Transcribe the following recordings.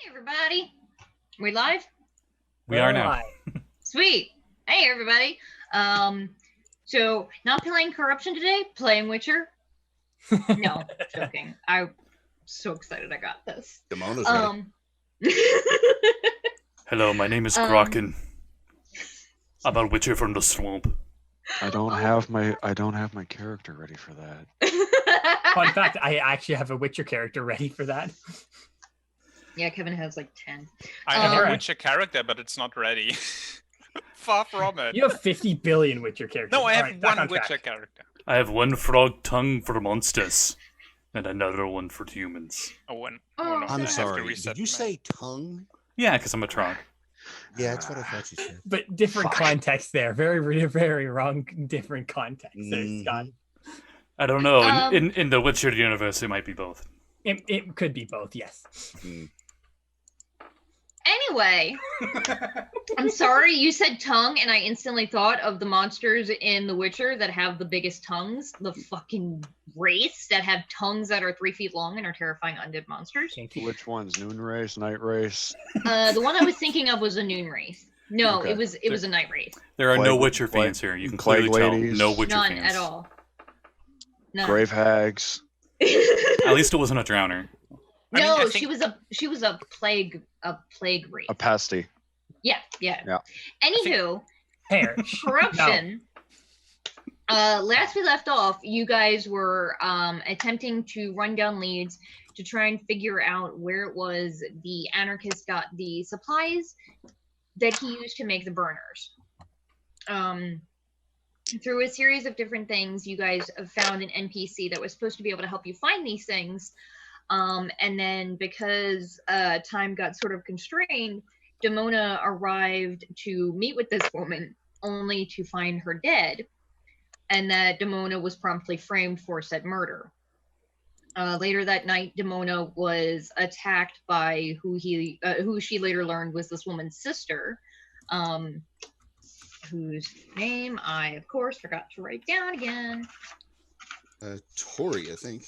everybody. We live? We are now. Sweet. Hey, everybody. So not playing Corruption today, playing Witcher. No, joking. I'm so excited I got this. Demona's ready. Hello, my name is Kraken. I'm a Witcher from the swamp. I don't have my character ready for that. Fun fact, I actually have a Witcher character ready for that. Yeah, Kevin has like 10. I have a Witcher character, but it's not ready. Far from it. You have 50 billion Witcher characters. No, I have Alright, one Witcher character. I have one frog tongue for monsters, and another one for humans. Oh, one. Oh, no, I I'm have to sorry. reset Did you my- say tongue? Yeah, because I'm a Trog. Yeah, that's what I thought you said. But different context there. Very, very wrong. Different context there, Scott. I don't know. In the Witcher universe, it might be both. It could be both, yes. Anyway, I'm sorry you said tongue, and I instantly thought of the monsters in The Witcher that have the biggest tongues. The fucking race that have tongues that are 3 feet long and are terrifying undead monsters. Which ones? Noon race, night race? The one I was thinking of was a noon wraith. No, Okay. it was a night wraith. There are no Plague- Witcher plague- fans here. You can plague clearly tell. ladies. No Witcher None fans. at all. None. Grave hags. At least it wasn't a drowner. I mean, No, I think- she was a plague wraith. A pasty. Yeah. Anywho, Perish. corruption. Last we left off, you guys were attempting to run down leads to try and figure out where it was the anarchist got the supplies that he used to make the burners. Through a series of different things, you guys have found an NPC that was supposed to be able to help you find these things. And then because time got sort of constrained, Demona arrived to meet with this woman, only to find her dead, and that Demona was promptly framed for said murder. Later that night, Demona was attacked by who she later learned was this woman's sister, whose name I, of course, forgot to write down again. Tori, I think.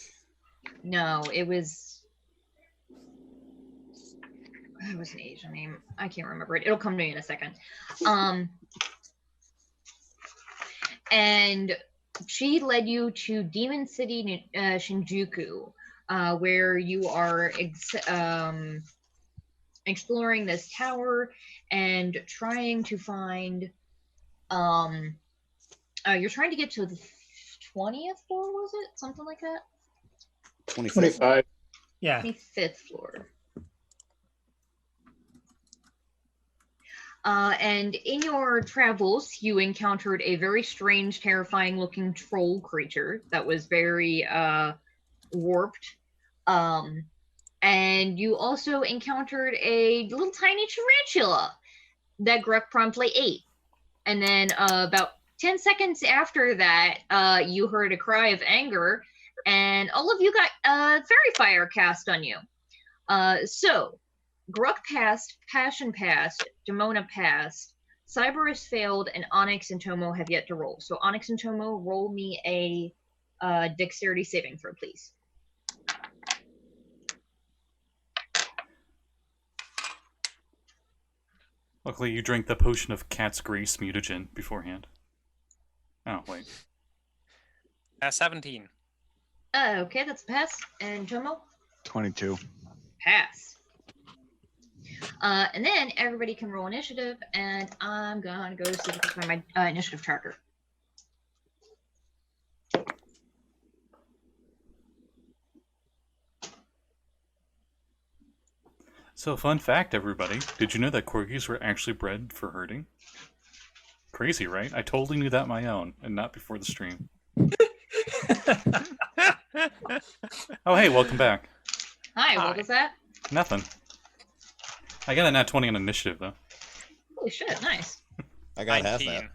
No, it was an Asian name. I can't remember it. It'll come to me in a second. And she led you to Demon City, Shinjuku, where you are exploring this tower and trying to find. You're trying to get to the 20th floor, was it? Something like that? 25. Yeah. 25th floor. And in your travels, you encountered a very strange, terrifying looking troll creature that was very warped. And you also encountered a little tiny tarantula that Gurk promptly ate. And then about 10 seconds after that, you heard a cry of anger, and all of you got fairy fire cast on you. So Gurk passed, Passion passed, Demona passed, Cyberus failed, and Onyx and Tomo have yet to roll. So Onyx and Tomo, roll me a dexterity saving throw, please. Luckily, you drank the potion of cat's grease mutagen beforehand. Oh, wait. 17. Okay, that's a pass. And Tomo? 22. Pass. And then everybody can roll initiative, and I'm gonna go see if I can find my initiative tracker. So, fun fact, everybody. Did you know that corgis were actually bred for herding? Crazy, right? I totally knew that on my own, and not before the stream. Oh, hey, welcome back. Hi, Hi. what was that? Nothing. I got a nat 20 on initiative, though. Holy shit, nice. I got half 19. that.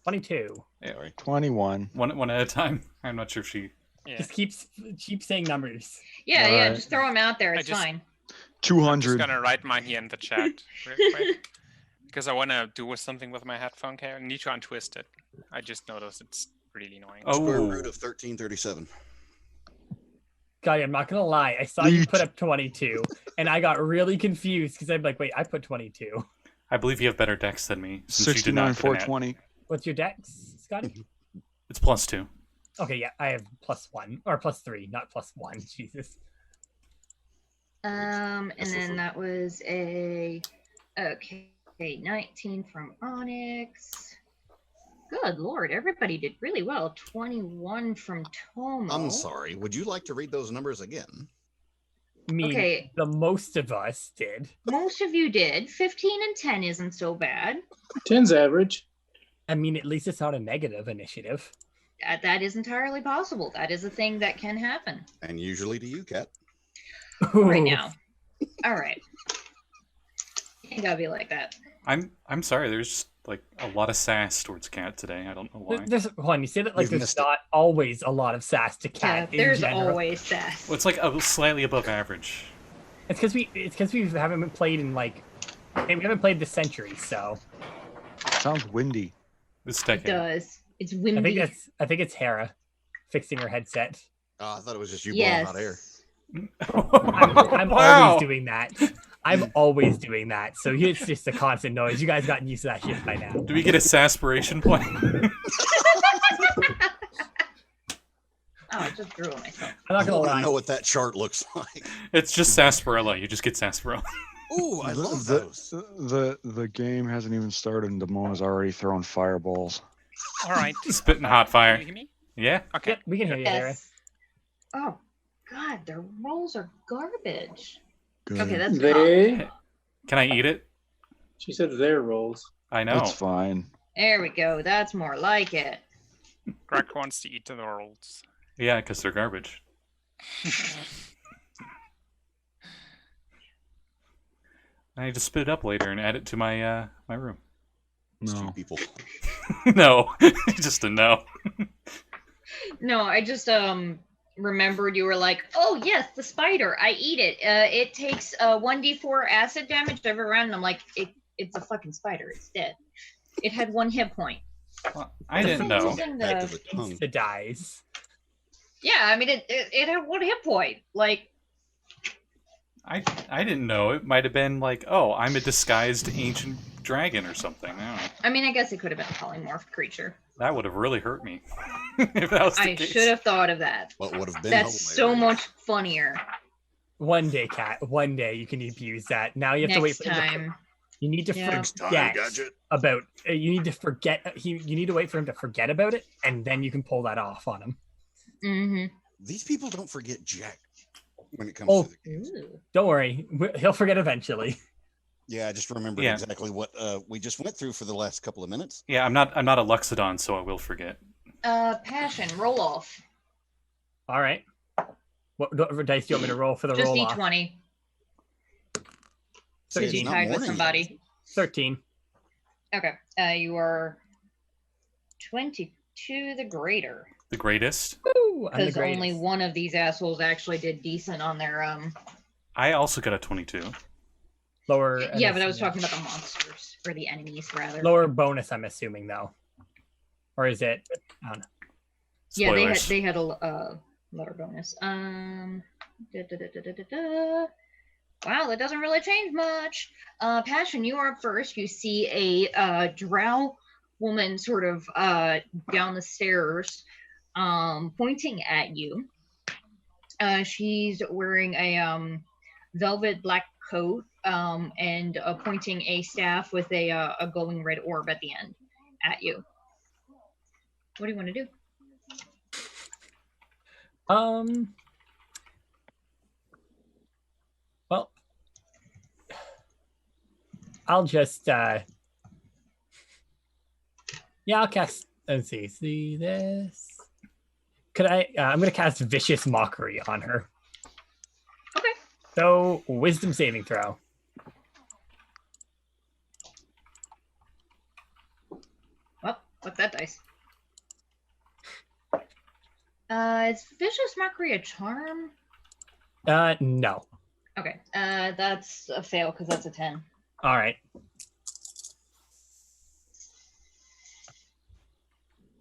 22. Yeah, Sorry. 21. one at a time. I'm not sure if she... Yeah. Just keep saying numbers. Yeah, All yeah, right. just throw them out there. I It's just- fine. I'm just 200. gonna write mine here in the chat real quick. Because I want to do something with my headphone case. I need to untwist it. I just noticed it's really annoying. Oh. Square root of 1337. Scotty, I'm not gonna lie. I saw you put up 22, and I got really confused because I'm like, wait, I put 22. I believe you have better decks than me. Since you did 69, not put an ad. 420. What's your dex, Scotty? It's +2. Okay, yeah, I have +1 or +3, not +1. Jesus. And then that was a 19 from Onyx. Good lord, everybody did really well. 21 from Tomo. I'm sorry. Would you like to read those numbers again? I mean, Okay. the most of us did. Most of you did. 15 and 10 isn't so bad. 10's average. I mean, at least it's not a negative initiative. That is entirely possible. That is a thing that can happen And usually to you, Kat. right now. All right. You gotta be like that. I'm sorry. There's just like a lot of sass towards Cat today. I don't know why. There's one. You say that like We've there's missed it. not always a lot of sass to Yeah, Cat. there's in general. always sass. Well, it's like slightly above average. It's because we haven't been played in like we haven't played this century, so Sounds windy. This It decade. does. It's I windy. think it's Hera fixing her headset. Oh, I thought it was just you Yes. blowing hot air. I'm Wow. always doing that. I'm always doing that. So it's just a constant noise. You guys gotten used to that shit by now. Do we get a saspiration point? Oh, I just drew it myself. I'm not I gonna want to lie. know what that chart looks like. It's just sarsaparilla. You just get sarsaparilla. Ooh, I love the, those. the game hasn't even started and Demona's already throwing fireballs. All right. Spitting hot Can fire. you hear me? Yeah. Okay. Yep, we can hear you, Hera. Yes. Oh, God, their rolls are garbage. Good. Okay, that's They, Can I eat it? she said their rolls. I know. It's fine. There we go. That's more like it. Greg wants to eat the rolls. Yeah, because they're garbage. I need to spit it up later and add it to my my room. These two No. people. No, just a no. No, I just remembered you were like, oh yes, the spider. I eat it. It takes 1d4 acid damage every round. And I'm like, it's a fucking spider. It's dead. It had 1 hit point. Well, I didn't know. Using Back to the- the tongue. The dies. Yeah, I mean it had 1 hit point. Like, I didn't know. It might have been like, oh, I'm a disguised ancient dragon or something. I don't know. I mean, I guess it could have been a polymorphed creature. That would have really hurt me if that was the I case. should have thought of that. What would have been That's so hilarious. much funnier. One day, Cat. One day you can use that. Now you have to wait Next for him to time. You need to Yeah. Next time, forget gadget. about. You need to forget. You need to wait for him to forget about it, and then you can pull that off on him. Mm-hmm. These people don't forget jack when it comes Oh. to the games. Don't worry, he'll forget eventually. Yeah, I just remembered Yeah. exactly what we just went through for the last couple of minutes. Yeah, I'm not a Luxodon, so I will forget. Passion, roll off. All right. What dice do you want me to roll for the Just roll off? d20. See, it's 13. not Tied with morning yet. somebody. 13. Okay. You are 22 the greater. The greatest. Woo, I'm the Because only greatest. one of these assholes actually did decent on their I also got a 22. Lower. Yeah, but I was assuming. talking about the monsters or the enemies rather. Lower bonus. I'm assuming though, or is it? I don't know. Yeah, Spoilers. they had a lower bonus. Wow, that doesn't really change much. Passion, you are up first. You see a drow woman sort of down the stairs, pointing at you. She's wearing a velvet black coat and pointing a staff with a glowing red orb at the end at you. What do you want to do? Well, I'll just yeah, I'll cast. Let's see this. Could I? I'm gonna cast Vicious Mockery on her. Okay. So Wisdom saving throw. Well, what's that dice? Is Vicious Mockery a charm? No. Okay, that's a fail because that's a 10. All right.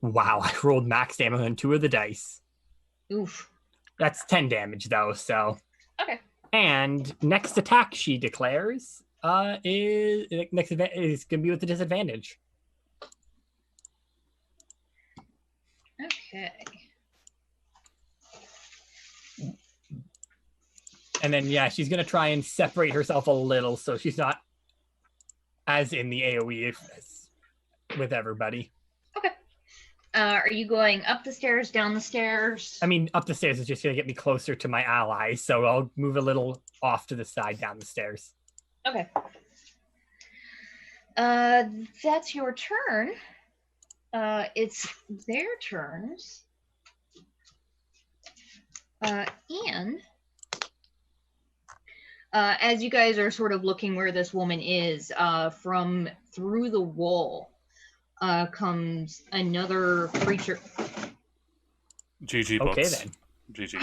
Wow, I rolled max damage on 2 of the dice. Oof. That's 10 damage though. So. Okay. And next attack she declares is gonna be with a disadvantage. Okay. And then yeah, she's gonna try and separate herself a little so she's not as in the AoE with everybody. Okay. Are you going up the stairs, down the stairs? I mean, up the stairs is just gonna get me closer to my allies, so I'll move a little off to the side down the stairs. Okay. That's your turn. It's their turns. And as you guys are sort of looking where this woman is, from through the wall comes another creature. GG Okay books. then. GG.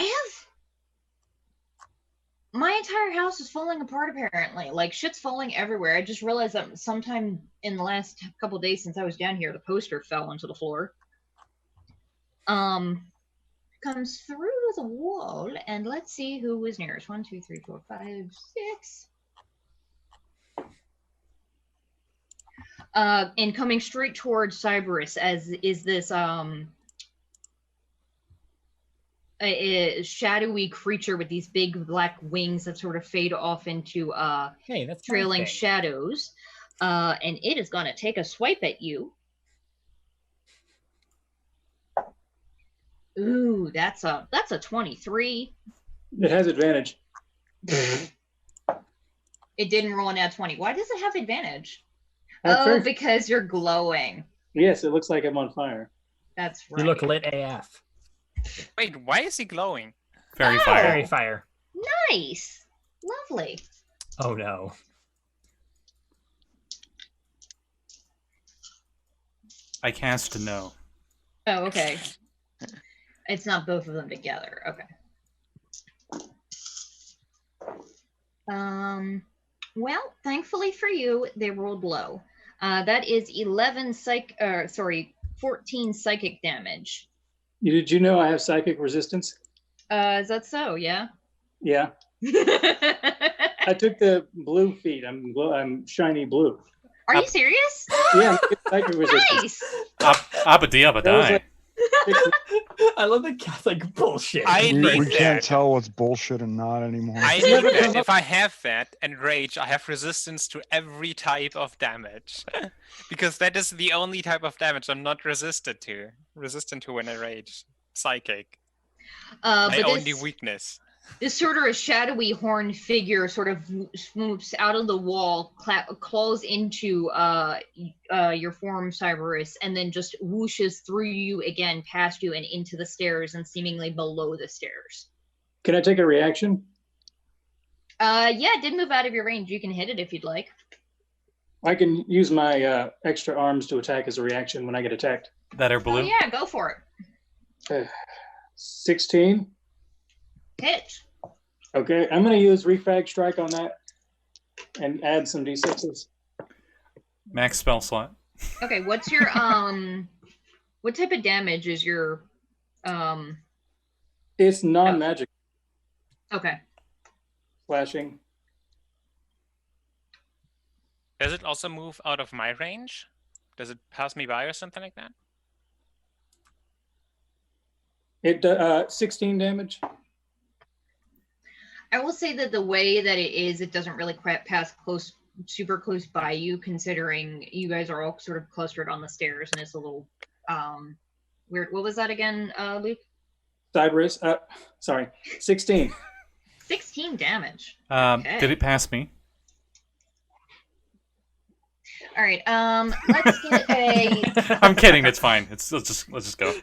My entire house is falling apart apparently. Like shit's falling everywhere. I just realized that sometime in the last couple days since I was down here, the poster fell onto the floor. Comes through the wall, and let's see who was nearest. 1, 2, 3, 4, 5, 6. And coming straight towards Cyberus, as is this a shadowy creature with these big black wings that sort of fade off into Hey, that's trailing my thing. shadows. And it is gonna take a swipe at you. Ooh, that's a 23. It has advantage. It didn't roll an nat 20. Why does it have advantage? That's Oh, very- because you're glowing. Yes, it looks like I'm on fire. That's right. You look lit AF. Wait, why is he glowing? Fairy Oh. fire. Fairy fire. Nice. Lovely. Oh no. I cast no. Oh, okay. It's not both of them together. Okay. Well, thankfully for you, they rolled low. That is 14 psychic damage. Did you know I have psychic resistance? Is that so? Yeah. Yeah. I took the blue feat. I'm shiny blue. Are you serious? Yeah, I'm psychic resistance. Nice. Abadi abadai. I love the cat's like bullshit. I We need can't that. tell what's bullshit and not anymore. I need that. If I have that and rage, I have resistance to every type of damage. Because that is the only type of damage I'm not resistant to. Resistant to when I rage. Psychic. My But only this, weakness. this sort of shadowy horned figure sort of swoops out of the wall, claws into your form, Cyberus, and then just whooshes through you again, past you, and into the stairs, and seemingly below the stairs. Can I take a reaction? Yeah, it did move out of your range. You can hit it if you'd like. I can use my extra arms to attack as a reaction when I get attacked. That are Oh blue. yeah, go for it. 16. Hit. Okay, I'm going to use refrag strike on that and add some d6s. Max spell slot. Okay, what's your what type of damage is your It's non-magic okay. slashing. Does it also move out of my range? Does it pass me by or something like that? It 16 damage. I will say that the way that it is, it doesn't really pass super close by you, considering you guys are all sort of clustered on the stairs, and it's a little weird. What was that again, Luke? Cyberus, sorry, 16. 16 damage. Okay. Did it pass me? All right. Let's get a. I'm kidding. It's fine. Let's just go.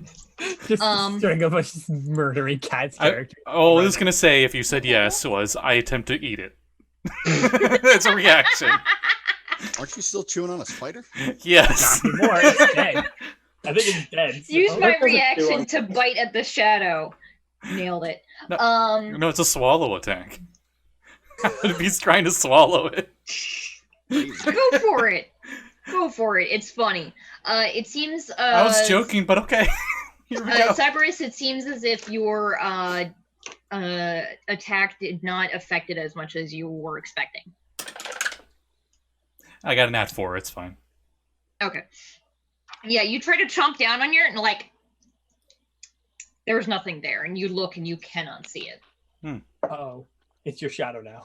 Just string of us murdering cat's character. All I was gonna say, if you said yes, was I attempt to eat it. It's a reaction. Aren't you still chewing on a spider? Yes. Not anymore. It's dead. I think it's dead. Use so- my That doesn't do reaction it. to bite at the shadow. Nailed it. No. No, it's a swallow attack. If he's trying to swallow it. Go for it. Go for it. It's funny. It seems. I was joking, but okay. Here we go. Cyberus, it seems as if your attack did not affect it as much as you were expecting. I got an nat 4. It's fine. Okay. Yeah, you try to chomp down on your and like there's nothing there, and you look and you cannot see it. Oh, it's your shadow now.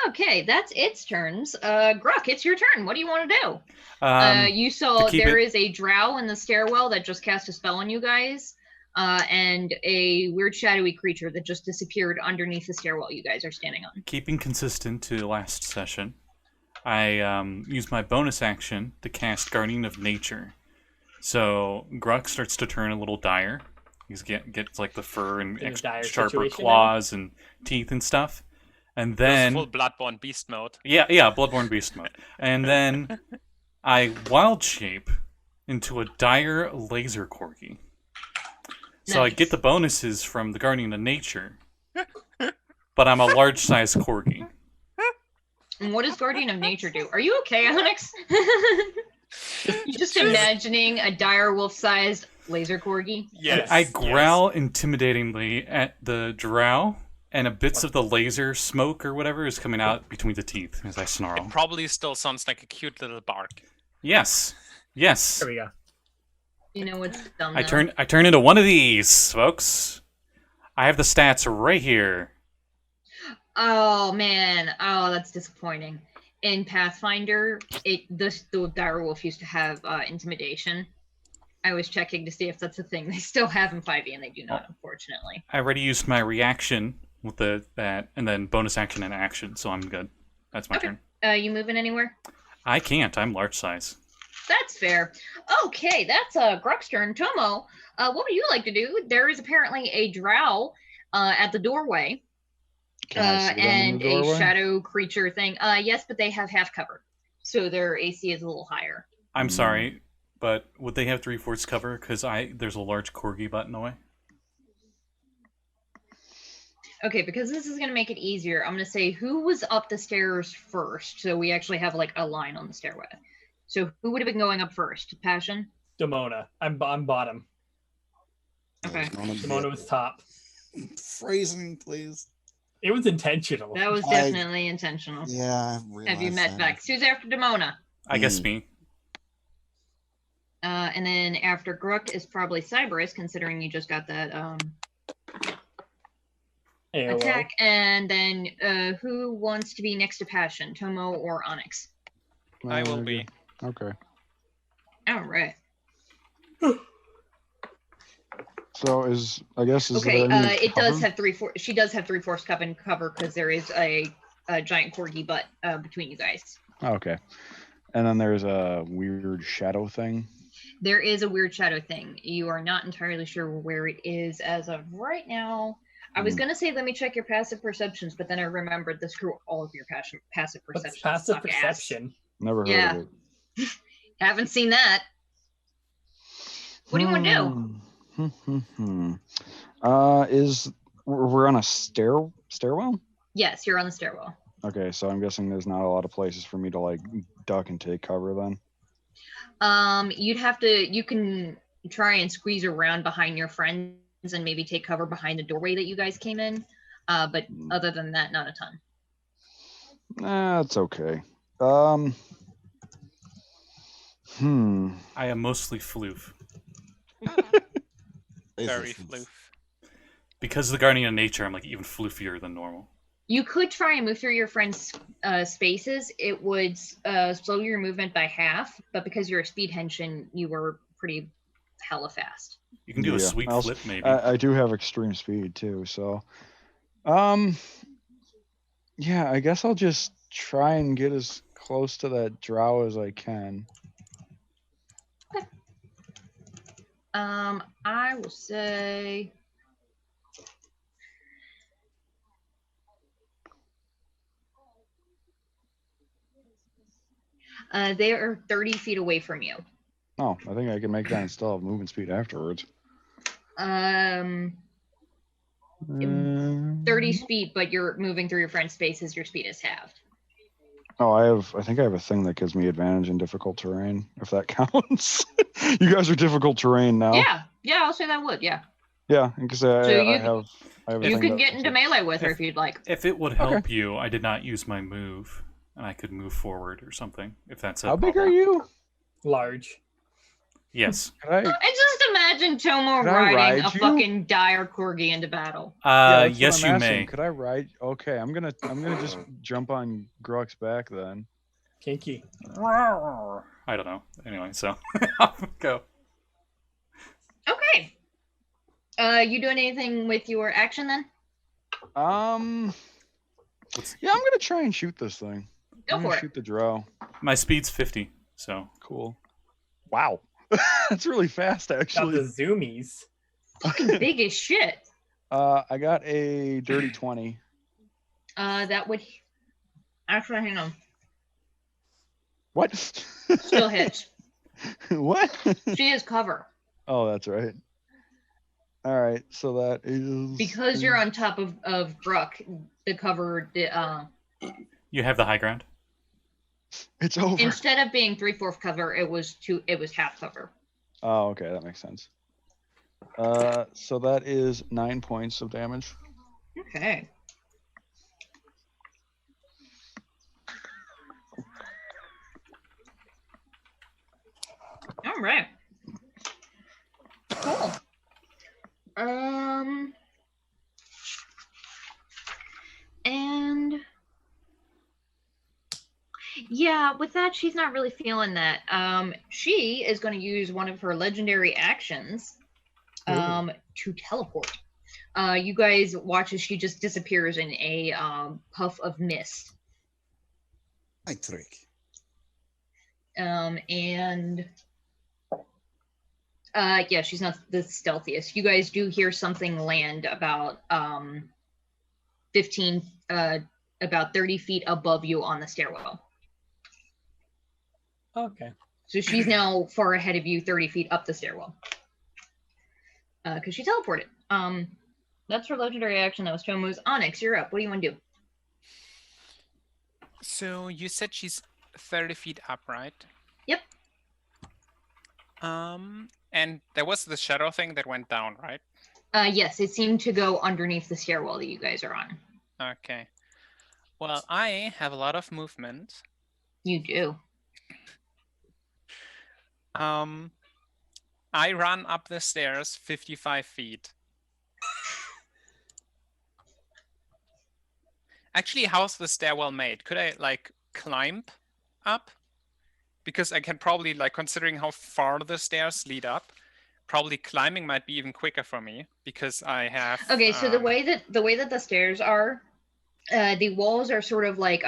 Okay, that's its turns. Gurk, it's your turn. What do you want to do? You saw to keep there it- is a drow in the stairwell that just cast a spell on you guys, and a weird shadowy creature that just disappeared underneath the stairwell you guys are standing on. Keeping consistent to last session, I use my bonus action to cast Guardian of Nature. So Gurk starts to turn a little dire. He's gets like the fur and In a dire sharper situation claws and teeth and stuff. And then full Bloodborne beast mode. yeah, Bloodborne Beast mode. And then I wild shape into a dire laser corgi. So I get the bonuses from the Guardian of Nature, but I'm a large size corgi. And what does Guardian of Nature do? Are you okay, Onyx? You're just imagining a dire wolf-sized laser corgi? Yes. I growl intimidatingly at the drow, and bits of the laser smoke or whatever is coming out between the teeth as I snarl. It probably still sounds like a cute little bark. Yes. There we go. You know what's dumb I though? turn into one of these, folks. I have the stats right here. Oh man, oh that's disappointing. In Pathfinder, the direwolf used to have intimidation. I was checking to see if that's a thing they still have in 5e, and they do not, unfortunately. I already used my reaction with that, and then bonus action and action, so I'm good. That's my turn. You moving anywhere? I can't. I'm large size. That's fair. Okay, that's Gurk's turn. Tomo, what would you like to do? There is apparently a drow at the doorway. Can I see them in And the a doorway? shadow creature thing. Yes, but they have half cover, so their AC is a little higher. I'm sorry, but would they have 3/4 cover? Because there's a large corgi butt in the way. Okay, because this is going to make it easier, I'm going to say who was up the stairs first, so we actually have like a line on the stairway. So who would have been going up first? Passion? Demona. I'm bottom. Okay. Demona was top. Phrasing, please. It was intentional. That was definitely intentional. Yeah. I Have you realized met that. Vex? Who's after Demona? I guess me. And then after Gurk is probably Cyberus, considering you just got that AOL. attack. And then who wants to be next to Passion? Tomo or Onyx? I will be. Okay. All right. So I guess Okay, there any it does cover? have she does have 3/4 cover because there is a giant corgi butt between you guys. Oh, okay. And then there's a weird shadow thing. There is a weird shadow thing. You are not entirely sure where it is as of right now. I was gonna say let me check your passive perceptions, but then I remembered to screw all of your passive What's perceptions. passive suck ass. perception? Never heard Yeah. of it. Haven't seen that. What do you want to do? We're on a stairwell? Yes, you're on the stairwell. Okay, so I'm guessing there's not a lot of places for me to like duck and take cover then. You can try and squeeze around behind your friends and maybe take cover behind the doorway that you guys came in. But other than that, not a ton. That's okay. I am mostly floof. Very floof. Because of the Guardian of Nature, I'm like even floofier than normal. You could try and move through your friends' spaces. It would slow your movement by half, but because you're a speed henshin, you were pretty hella fast. You can do a Yeah, sweet I'll- flip, maybe. I do have extreme speed too, so yeah, I guess I'll just try and get as close to that drow as I can. I will say they are 30 feet away from you. Oh, I think I can make that and still have movement speed afterwards. 30 Uh, feet, but you're moving through your friend's spaces, your speed is halved. Oh, I think I have a thing that gives me advantage in difficult terrain, if that counts. You guys are difficult terrain now. Yeah, I'll say that would. Yeah, Yeah, because So I you- have a you thing could that get into looks like- melee with her if you'd like. If it would help you, I did not use my move, and I could move forward or something. If that's How big are you? Large. Yes. Could I? I just imagine Tomo Could I riding ride a you? fucking dire corgi into battle. That's what Yes, I'm you asking. may. Could I ride? Okay, I'm gonna just jump on Grok's back then. Kinky. I don't know. Anyway, so go. Okay. You doing anything with your action then? Yeah, I'm gonna try and shoot this thing. Go I'm for gonna it. shoot the drow. My speed's 50, so Cool. Wow, that's really fast, Got actually. the zoomies. Fucking big as shit. I got a dirty 20. That would actually hang on. What? Still hits. What? She is cover Oh, that's right. All right, so that is because you're on top of Gurk. The cover, you have the high ground. It's over. instead of being 3/4 cover, it was half cover. Oh, okay, that makes sense. So that is 9 points of damage. Okay. All right. Cool. And yeah, with that, she's not really feeling that. She is going to use one of her legendary actions, to teleport. You guys watch as she just disappears in a puff of mist. I trick. And yeah, she's not the stealthiest. You guys do hear something land about 15 about 30 feet above you on the stairwell. Okay. So she's now far ahead of you, 30 feet up the stairwell. Because she teleported. That's her legendary action. That was Tomo's. Onyx, you're up. What do you want to do? So you said she's 30 feet up, right? Yep. And there was the shadow thing that went down, right? Yes, it seemed to go underneath the stairwell that you guys are on. Okay. Well, I have a lot of movement. You do. I run up the stairs 55 feet. Actually, how's the stairwell made? Could I like climb up? Because I can probably, like, considering how far the stairs lead up, probably climbing might be even quicker for me because I have. Okay, so the way that the stairs are, the walls are sort of like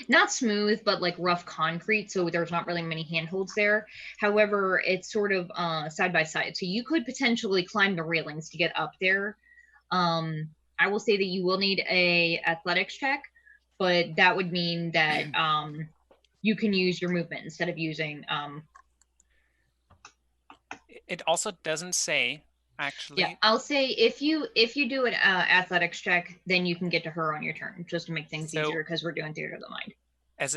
not smooth but like rough concrete, so there's not really many handholds there. However, it's sort of side by side, so you could potentially climb the railings to get up there. I will say that you will need a athletics check, but that would mean that you can use your movement instead of using. It also doesn't say. Actually. Yeah, I'll say if you do an athletics check, then you can get to her on your turn, just to make things easier because we're doing theater of the mind. As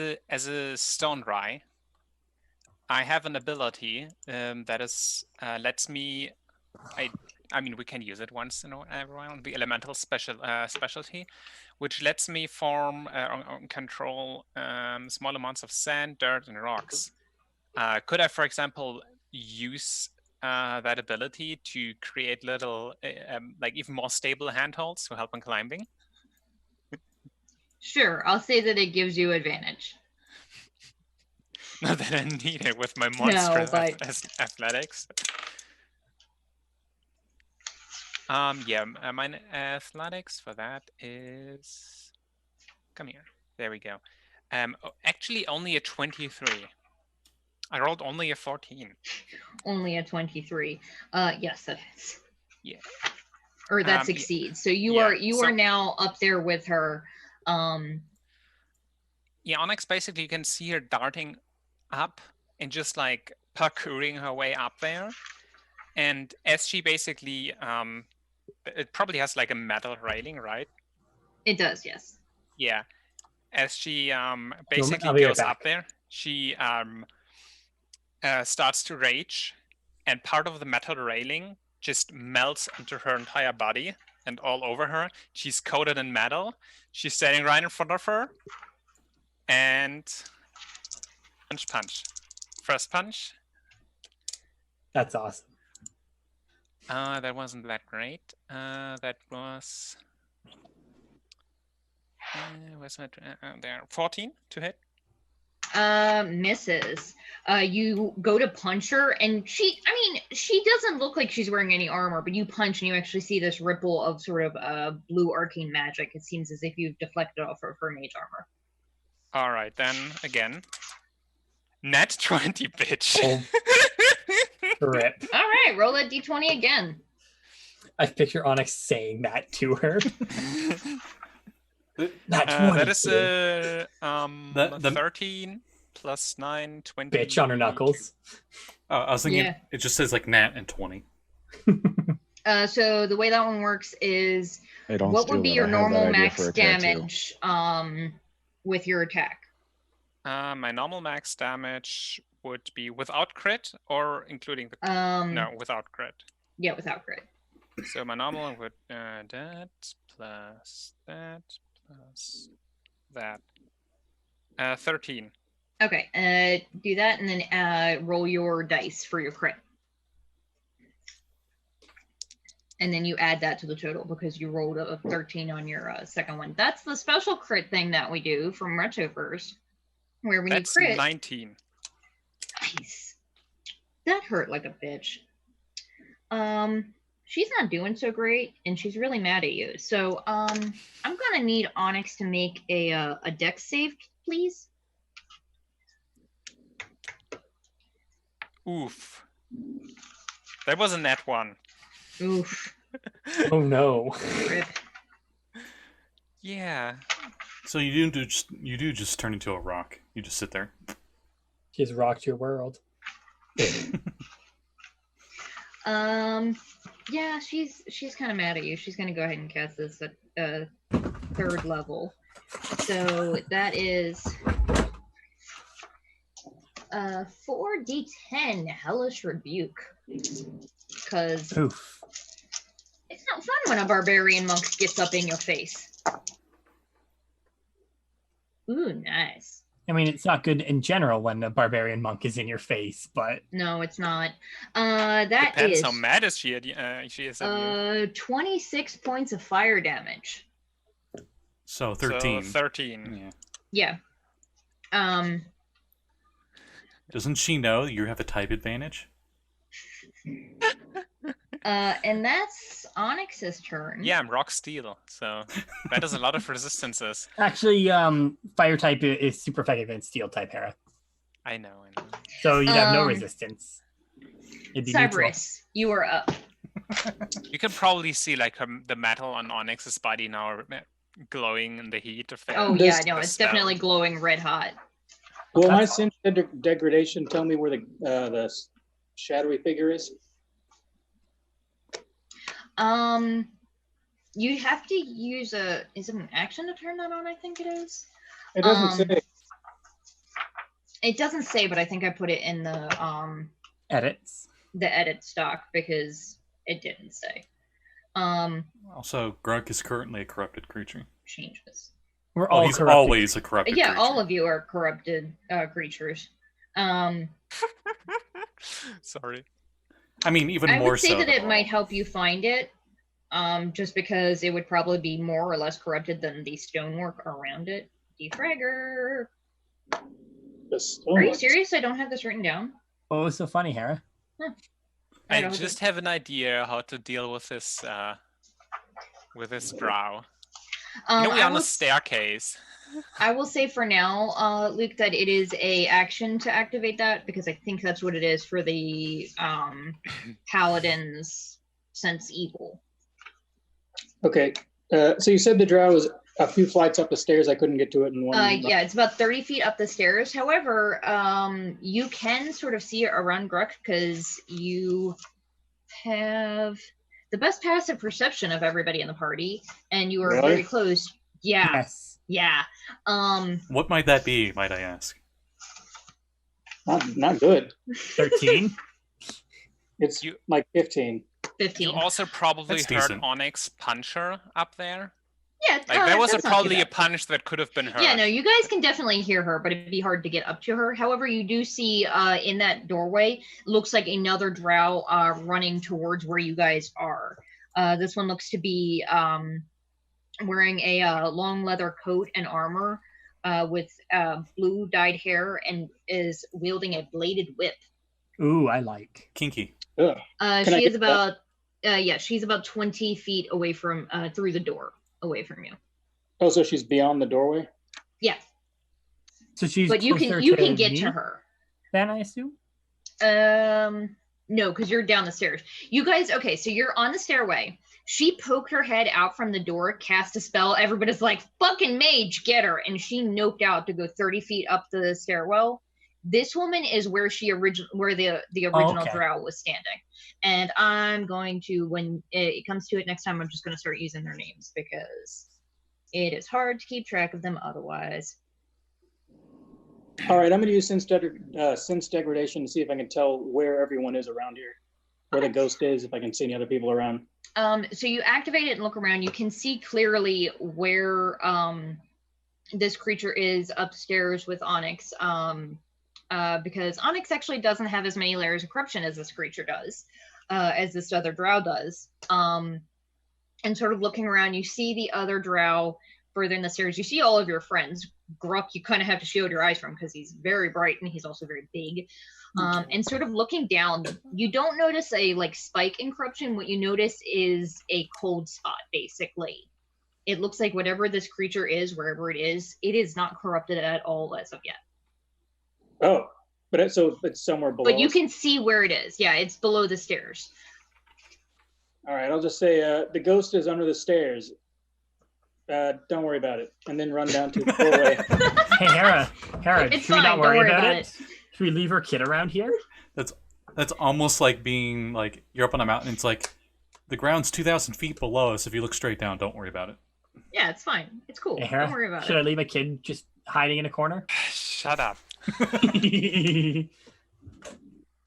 a stone rye, I have an ability that is lets me. I mean, we can use it once in a while. The elemental specialty, which lets me form control small amounts of sand, dirt, and rocks. Could I, for example, use that ability to create little, like even more stable handholds to help in climbing? Sure, I'll say that it gives you advantage. Not that I need it with my monstrous athletics. Yeah, my athletics for that is. Come here. There we go. Actually, only a 23. I rolled only a 14. Only a 23. Yes, that is. Yeah. Or that succeeds. So you are now up there with her. Yeah, Onyx, basically you can see her darting up and just like parkouring her way up there. And as she basically it probably has like a metal railing, right? It does, yes. Yeah. as she I'll basically be right goes back. up there, she starts to rage, and part of the metal railing just melts into her entire body and all over her. She's coated in metal. She's standing right in front of her, and punch. First punch. That's awesome. That wasn't that great. That was. Where's my there? 14 to hit. Misses. You go to punch her, and she doesn't look like she's wearing any armor, but you punch and you actually see this ripple of sort of blue arcane magic. It seems as if you've deflected off of her mage armor. All right, then again. Nat 20, bitch. Rip. All right, roll that d20 again. I picture Onyx saying that to her. That is The- 13 plus 9, 20. Bitch on her knuckles. I was thinking Yeah. it just says like nat and 20. So the way that one works is, Hey, don't what would steal be it. your I have that normal idea max for a tattoo. damage with your attack? My normal max damage would be without crit or including the no, without crit. Yeah, without crit. So my normal would that plus that plus that. 13. Okay, do that and then roll your dice for your crit. And then you add that to the total because you rolled a 13 on your second one. That's the special crit thing that we do from Retroverse, where when That's you crit, 19. nice. That hurt like a bitch. She's not doing so great, and she's really mad at you. So, I'm gonna need Onyx to make a dex save, please. Oof. That was a nat 1. Oof. Oh no. Rip. Yeah. So you do just turn into a rock. You just sit there. She's rocked your world. Yeah, she's kind of mad at you. She's gonna go ahead and cast this at third level. So that is 4d10 hellish rebuke. Because Oof. it's not fun when a barbarian monk gets up in your face. Ooh, nice. I mean, it's not good in general when a barbarian monk is in your face, but No, it's not. That Depends is how mad is she is at you. 26 points of fire damage. So 13. So 13. Yeah. Yeah. Doesn't she know you have a type advantage? And that's Onyx's turn. Yeah, I'm rock steel, so that does a lot of resistances. actually, fire type is super effective in steel type, Hera. I know. So you'd have no Um, resistance. It'd be neutral. Cyberus, you are up. You can probably see like the metal on Onyx's body now glowing in the heat of the Oh Does- yeah, no, the it's spell. definitely glowing red hot. Will my sin degradation tell me where the shadowy figure is? You have to use is it an action to turn that on? I think it is. It doesn't say. It doesn't say, but I think I put it in the Edits. edit stock because it didn't say. Also, Gurk is currently a corrupted creature. Changes. We're Oh, all he's corrupted. always a corrupted Yeah, creature. all of you are corrupted creatures. Sorry. I mean, even I more would say so that than it all. might help you find it, just because it would probably be more or less corrupted than the stonework around it. De-Fragger. Are you serious? I don't have this written down. What was so funny, Hera? I don't just have an idea how to deal with this drow. You know, we're on a staircase. I will say for now, Luke, that it is a action to activate that because I think that's what it is for the paladins sense evil. Okay. So you said the drow was a few flights up the stairs. I couldn't get to it in one. Yeah, it's about 30 feet up the stairs. However, you can sort of see it around Gurk because you have the best passive perception of everybody in the party, and you are Really? very close. Yeah. Yes. Yeah. What might that be, might I ask? Not good. 13. It's You- like 15. 15. You also probably That's heard decent. Onyx punch her up there. Yeah, Like that was that's not too probably a bad. punch that could have been heard. Yeah, no, you guys can definitely hear her, but it'd be hard to get up to her. However, you do see in that doorway, looks like another drow running towards where you guys are. This one looks to be wearing a long leather coat and armor with blue dyed hair and is wielding a bladed whip. Ooh, I like. Kinky. Ugh. Can I She get is about she's about 20 feet away from through the door away from you. Oh, so she's beyond the doorway? Yeah, So she's but you closer can get me to her. then, I assume? No, because you're down the stairs. You guys, okay, so you're on the stairway. She poked her head out from the door, cast a spell. Everybody's like, fucking mage, get her. And she noped out to go 30 feet up the stairwell. This woman is where the original Okay. drow was standing. And I'm going to, when it comes to it next time, I'm just going to start using their names because it is hard to keep track of them otherwise. All right, I'm going to use sense degradation to see if I can tell where everyone is around here, where the ghost is, if I can see any other people around. So you activate it and look around. You can see clearly where this creature is upstairs with Onyx, because Onyx actually doesn't have as many layers of corruption as this creature does, as this other drow does. And sort of looking around, you see the other drow further in the stairs. You see all of your friends. Gurk, you kind of have to shield your eyes from because he's very bright and he's also very big. And sort of looking down, you don't notice a like spike in corruption. What you notice is a cold spot, basically. It looks like whatever this creature is, wherever it is not corrupted at all as of yet. Oh, but so it's somewhere below. But you us? can see where it is. Yeah, it's below the stairs. All right, I'll just say the ghost is under the stairs. Don't worry about it. And then run down to the doorway. Hey, Hera, It's should we fine, not don't worry worry about about it? Should we leave her kid around here? That's almost like being like you're up on a mountain. It's like the ground's 2,000 feet below us. If you look straight down, don't worry about it. Yeah, it's fine. It's cool. Hey, Hera, Don't worry about should it. I leave a kid just hiding in a corner? Shut up.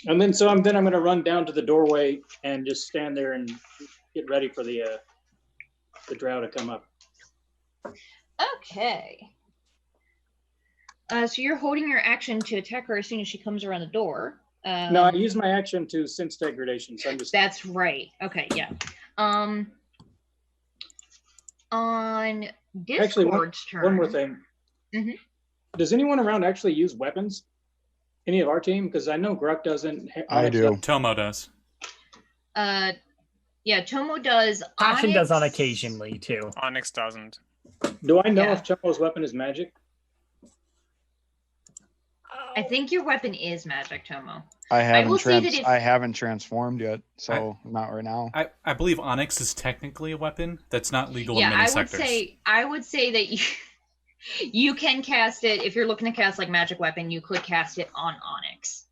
And then I'm going to run down to the doorway and just stand there and get ready for the drow to come up. Okay. So you're holding your action to attack her as soon as she comes around the door. No, I use my action to sense degradation, so I'm just. That's right. Okay, yeah. On Discord's Actually, turn. One more thing. Mhm. Does anyone around actually use weapons? Any of our team? Because I know Gurk doesn't. I Onyx do. doesn't. Tomo does. Yeah, Tomo does. Ashen does on Onyx- occasionally, too. Onyx doesn't. Do I know Yeah. if Tomo's weapon is magic? I think your weapon is magic, Tomo. I haven't will say that if- I haven't transformed yet, so not right now. I believe Onyx is technically a weapon that's not legal Yeah, in many I would sectors. say that you can cast it if you're looking to cast like magic weapon. You could cast it on Onyx.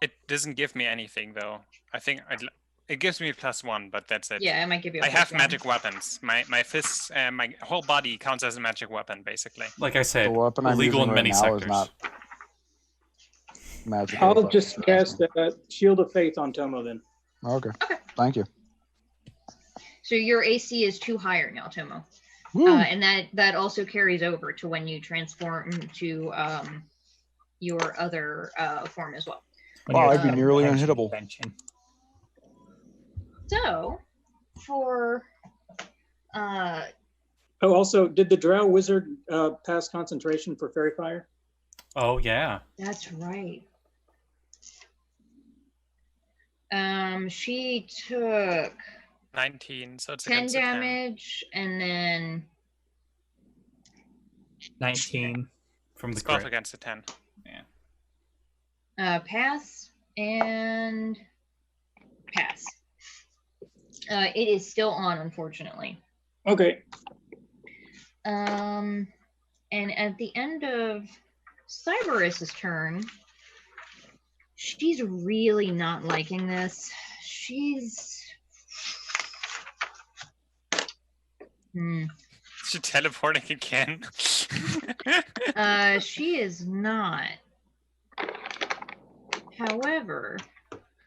It doesn't give me anything though. I think it gives me +1, but that's it. Yeah, it might give you. A I have +1. magic weapons. My fists and my whole body counts as a magic weapon, basically. Like I The said, weapon I'm illegal using in right many now sectors. is not magic. I'll just cast Shield of Faith on Tomo then. Okay. Okay. Thank you. So your AC is 2 higher now, Tomo. Woo. And that also carries over to when you transform to your other form as well. When Wow, you're I'd be at nearly Henshin unhittable. convention. So for Oh, also, did the Drow Wizard pass concentration for Fairy Fire? Oh yeah. that's right. She took 19, so it's 10 against a 10. damage and then 19. From the It's 12 crit. against a 10. pass and pass. It is still on, unfortunately. Okay. And at the end of Cyberus's turn, she's really not liking this. She's she teleporting again? She is not. However,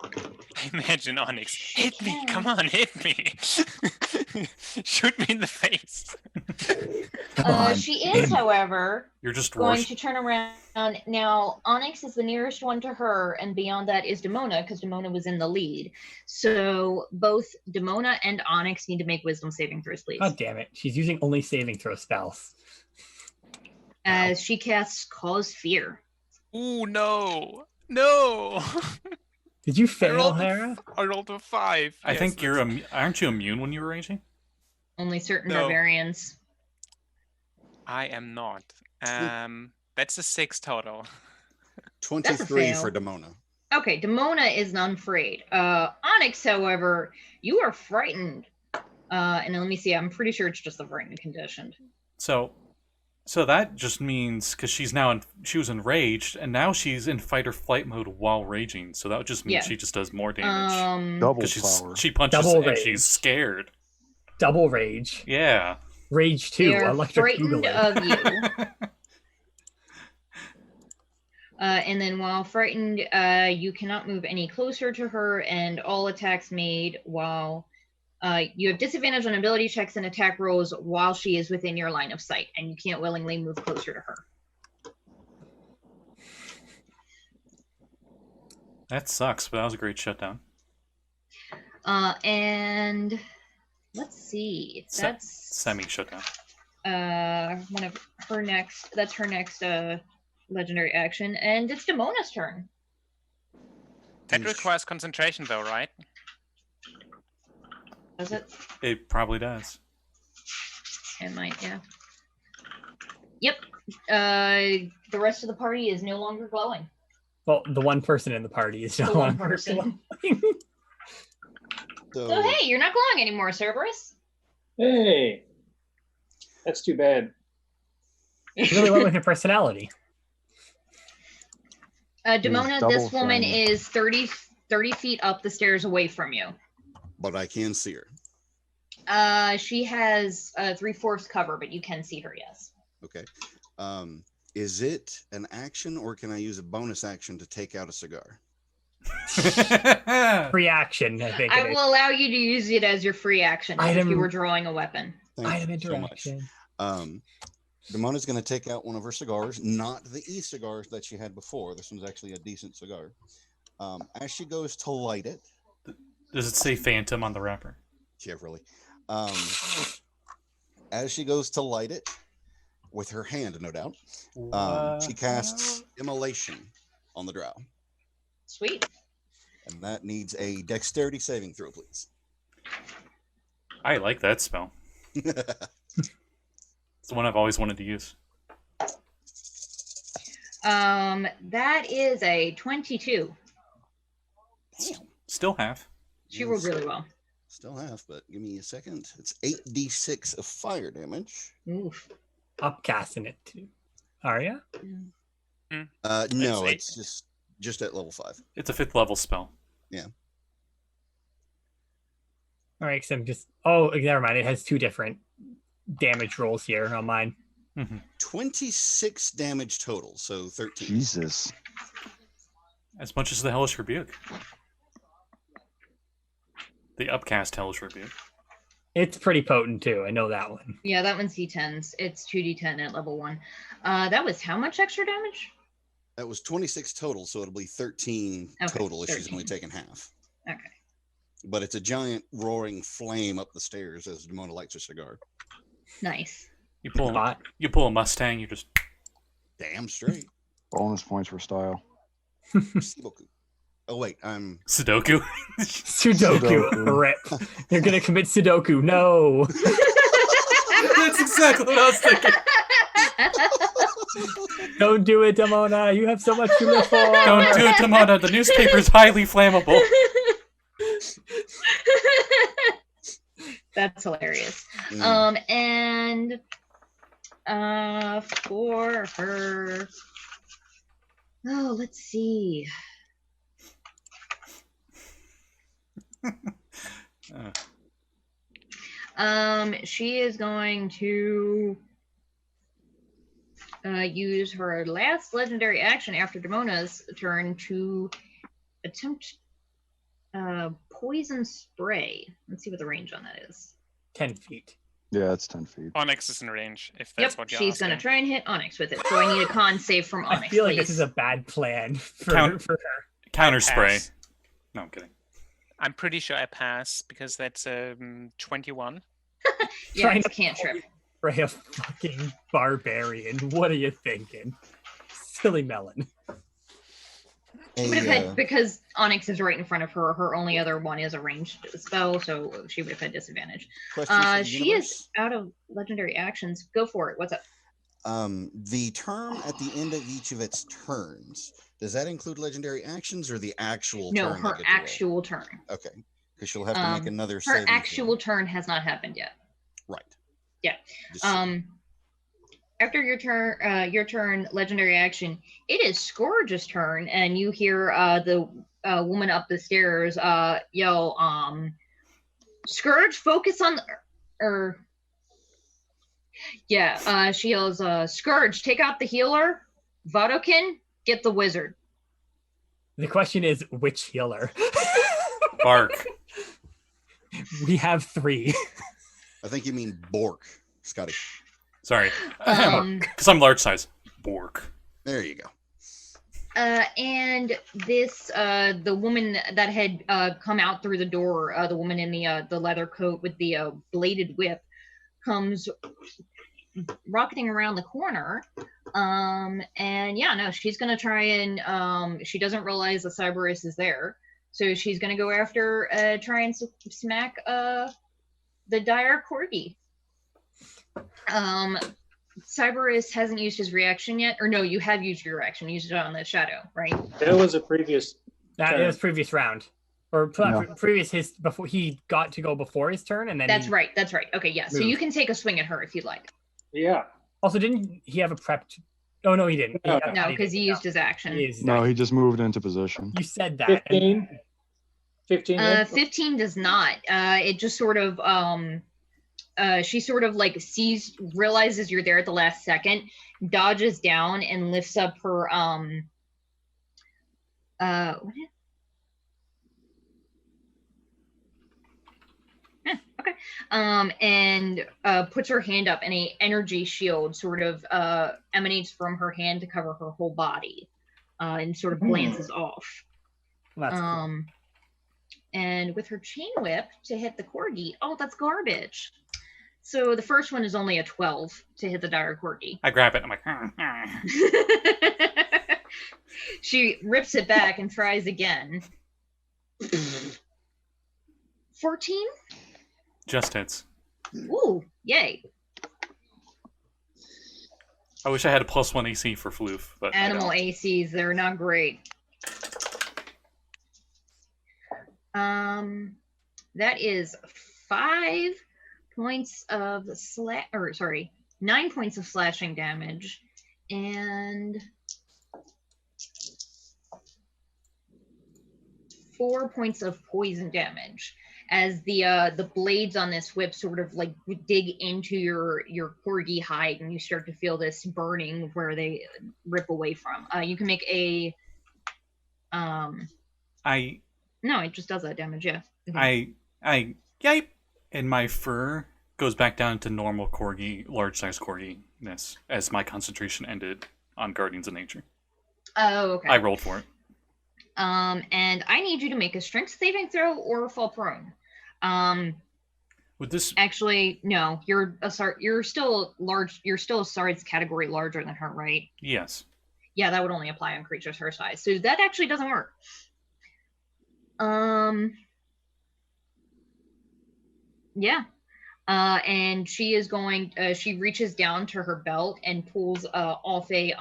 I imagine Onyx. She Hit me! can. Come on, hit me! Shoot me in the face! Come on. she is, however, You're just going rush. to turn around. Now, Onyx is the nearest one to her, and beyond that is Demona, because Demona was in the lead. So both Demona and Onyx need to make wisdom saving throws, please. God damn it. She's using only saving throw spells. As she casts Cause Fear. Ooh, no! No! Did you I fail, rolled Hera? I rolled a 5. I Yes, think you're that's- aren't you immune when you were raging? Only certain No. barbarians. I am not. That's a 6 total. 23 fail. for Demona. Okay, Demona is unafraid. Onyx, however, you are frightened. And let me see, I'm pretty sure it's just the frightened condition. So that just means because she was enraged and now she's in fight or flight mode while raging. So that just means Yeah. she just does more damage. Double 'Cause power. she punches Double and rage. she's scared. Double rage. Yeah. Rage 2. They are Electric frightened Boogaloo. of you. And then while frightened, you cannot move any closer to her, and all attacks made while you have disadvantage on ability checks and attack rolls while she is within your line of sight, and you can't willingly move closer to her. That sucks, but that was a great shutdown. And let's see, that's Semi shutdown. one of her next. That's her next legendary action, and it's Demona's turn. That requires concentration though, right? Does it? It probably does. It might, yeah. Yep. The rest of the party is no longer glowing. Well, the one person in the party is no The one longer person. glowing. So hey, you're not glowing anymore, Cyberus. Hey, that's too bad. You really went with your personality. Demona, double this woman shiny. is 30 feet up the stairs away from you. But I can see her. She has 3/4 cover, but you can see her, yes. Okay. Is it an action or can I use a bonus action to take out a cigar? Free action, I think. I it is. will allow you to use it as your free action as if Item- you were drawing a weapon. Thank Item you so much. interaction. Demona's going to take out one of her cigars, not the e-cigars that she had before. This one's actually a decent cigar. As she goes to light it, Does it say Phantom on the wrapper? yeah, really. As she goes to light it, with her hand, no doubt, she casts Immolation on the drow. Sweet. And that needs a dexterity saving throw, please. I like that spell. It's the one I've always wanted to use. That is a 22. Damn. Still half. She rolled really well. Still have, but give me a second. It's 8d6 of fire damage. Oof. Upcasting it too. Arya? No, It's it's just at level 5. It's a 5th level spell. All right, because I'm just. Oh, never mind. It has 2 different damage rolls here on mine. 26 damage total, so 13. Jesus. As much as the Hellish Rebuke. The upcast Hellish Rebuke. It's pretty potent too. I know that one. Yeah, that one's D10s. It's 2d10 at level 1. That was how much extra damage? That was 26 total, so it'll be 13 Okay, total if she's 13. only taken half. Okay. But it's a giant roaring flame up the stairs as Demona lights her cigar. Nice. You pull Spot. a Mustang, you just Damn straight. Bonus points for style. Merci beaucoup. Oh wait, I'm Sudoku. Sudoku. Sudoku. Rip. You're gonna commit Sudoku. No. That's exactly what I was thinking. Don't do it, Demona. You have so much to live for. Don't do it, Demona. The newspaper's highly flammable. That's hilarious. mm, And for her, oh, let's see. She is going to use her last legendary action after Demona's turn to attempt poison spray. Let's see what the range on that is. 10 feet. Yeah, it's 10 feet. Onyx is in range, if that's what you're she's asking. gonna try and hit Onyx with it. So I need a con save from Onyx. I feel like please. this is a bad plan for her. Counter I spray. pass. No, I'm kidding. I'm pretty sure I pass because that's 21. Yeah, Trying it's to cantrip. Spray a fucking barbarian. What are you thinking? Silly melon. She would have had, because Onyx is right in front of her, her only other one is a ranged spell, so she would have had disadvantage. She is out of legendary actions. Go for it. What's up? The term at the end of each of its turns, does that include legendary actions or the actual No, turn? her actual turn. Okay, because she'll have to make another Her saving actual throw. turn has not happened yet. Right. Yeah. Just- After your turn, legendary action, it is Scourge's turn, and you hear the woman up the stairs yell, Scourge, focus on, she yells, Scourge, take out the healer, Vadokin, get the wizard. The question is, which healer? Bark. We have 3. I think you mean Bork, Scotty. Sorry. Because I'm large size. Bork. There you go. And this, the woman that had come out through the door, the woman in the leather coat with the bladed whip, comes rocketing around the corner. She's gonna try and she doesn't realize the Cyberus is there, so she's gonna go after try and smack the dire corgi. Cyberus hasn't used his reaction yet, or no, you have used your reaction. You used it on the shadow, right? That was a previous. It was previous round, or No. previous before he got to go before his turn, and then That's right. Okay, yeah. So moved. you can take a swing at her if you'd like. Yeah. Also, didn't he have a prep? Oh no, he didn't. No. No, because he used his action. No, he just moved into position. You said that. 15. 15. hit? 15 does not. It just sort of she sort of like realizes you're there at the last second, dodges down and lifts up her and puts her hand up, and a energy shield sort of emanates from her hand to cover her whole body, and sort of glances off. That's cool. And with her chain whip to hit the corgi, that's garbage. So the first one is only a 12 to hit the dire corgi. I grab it. I'm like, She rips it back and tries again. 14? just hits. Ooh, yay. I wish I had a +1 AC for Floof, but I Animal don't. ACs, they're not great. That is 9 points of slashing damage, and 4 points of poison damage, as the blades on this whip sort of like dig into your corgi hide, and you start to feel this burning where they rip away from. You can make a no, it just does that damage. Yeah. Okay. I yipe, and my fur goes back down to normal corgi, large size corgi-ness, as my concentration ended on Guardians of Nature. Oh, okay. I rolled for it. And I need you to make a strength saving throw or fall prone. Would this Actually, no, you're still large. You're still a size category larger than her, right? Yes. Yeah, that would only apply on creatures her size. So that actually doesn't work. Yeah. And she is going. She reaches down to her belt and pulls off a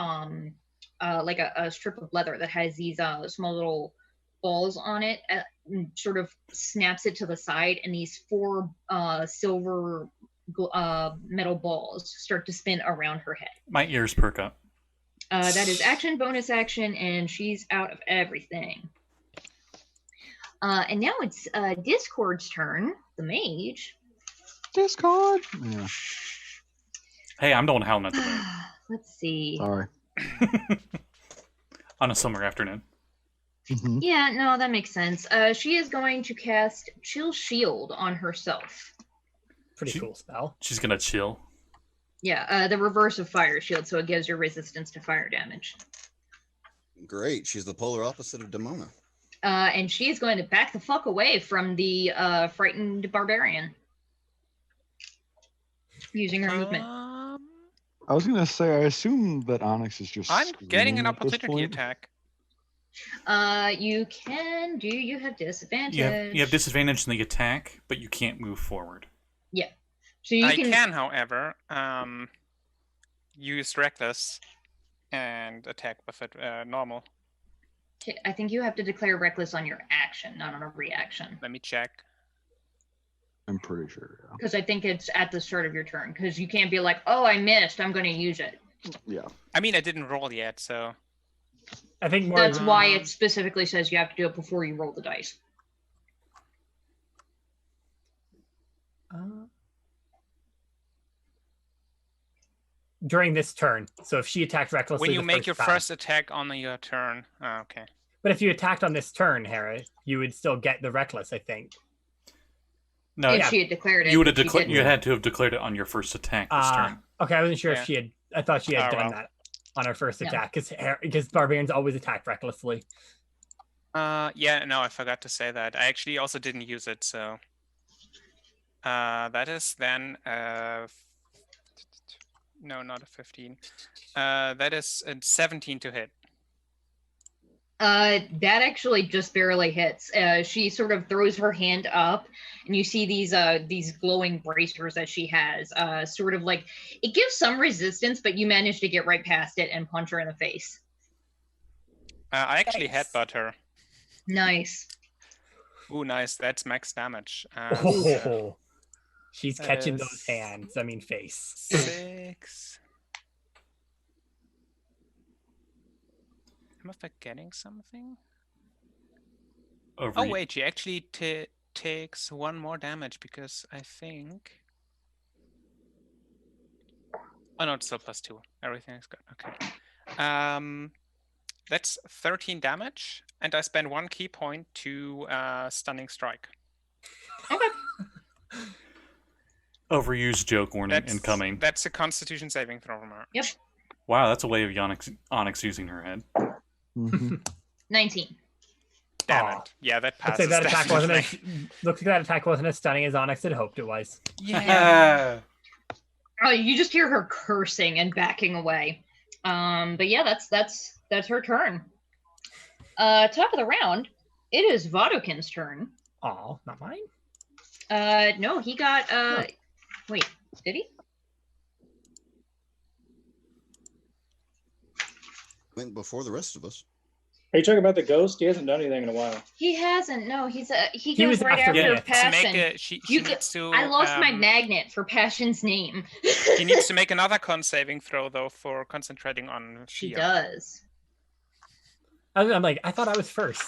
like a strip of leather that has these small little balls on it. And sort of snaps it to the side, and these 4 silver metal balls start to spin around her head. My ears perk up. That is action, bonus action, and she's out of everything. And now it's Discord's turn, the mage. Discord. Yeah. Hey, I'm the one howling at the moon Let's see. Sorry. on a summer afternoon. Mhm. Yeah, no, that makes sense. She is going to cast Chill Shield on herself. Pretty She- cool spell. She's gonna chill. Yeah, the reverse of Fire Shield, so it gives her resistance to fire damage. Great. She's the polar opposite of Demona. And she is going to back the fuck away from the frightened barbarian. Using her movement. I was gonna say, I assume that Onyx is just. I'm getting an screaming at this opportunity point. attack. You can do. You have disadvantage. You have disadvantage in the attack, but you can't move forward. Yeah. So you I can. can, however, use Reckless and attack with it normal. I think you have to declare reckless on your action, not on a reaction. Let me check. I'm pretty sure. Yeah. Because I think it's at the start of your turn. Because you can't be like, oh, I missed. I'm going to use it. Yeah. I mean, I didn't roll yet, so I think more. That's why it specifically says you have to do it before you roll the dice. During this turn. So if she attacked recklessly, when you the make your time- first attack on your turn. Oh, okay. But if you attacked on this turn, Hera, you would still get the reckless, I think. No, If she had declared it. you would have but she declared. You didn't. had to have declared it on your first attack this turn. Okay, I wasn't sure Yeah. if she had. I thought she had Oh, done well. that on her first No. attack, because barbarians always attack recklessly. Yeah, no, I forgot to say that. I actually also didn't use it, so that is then no, not a 15. That is a 17 to hit. That actually just barely hits. She sort of throws her hand up, and you see these glowing bracers that she has. Sort of like it gives some resistance, but you manage to get right past it and punch her in the face. I actually Nice. headbutt her. Nice. Ooh, nice. That's max damage. Oh, she's That catching is- those hands. I mean, face. 6. Am I forgetting something? Over Oh you- wait, she actually takes 1 more damage because I think. Oh no, it's still +2. Everything is good. Okay. That's 13 damage, and I spend 1 key point to stunning strike. Overused joke warning That's incoming. That's a Constitution saving throw from her. Wow, that's a way of Onyx using her head. Mhm. 19. Damn Aw. it! Yeah, that Looks passes. like that attack wasn't definitely. looks like that attack wasn't as stunning as Onyx had hoped it was. Yeah. Oh, you just hear her cursing and backing away. But yeah, that's her turn. Top of the round, it is Vodokin's turn. Oh, not mine. No, he got wait, did he? Went before the rest of us. Are you talking about the ghost? He hasn't done anything in a while. He hasn't. No, he He goes was right after after me. To Passion. make she You needs to. I lost my magnet for Passion's name. He needs to make another con saving throw though for concentrating on She fear. does. I'm like, I thought I was first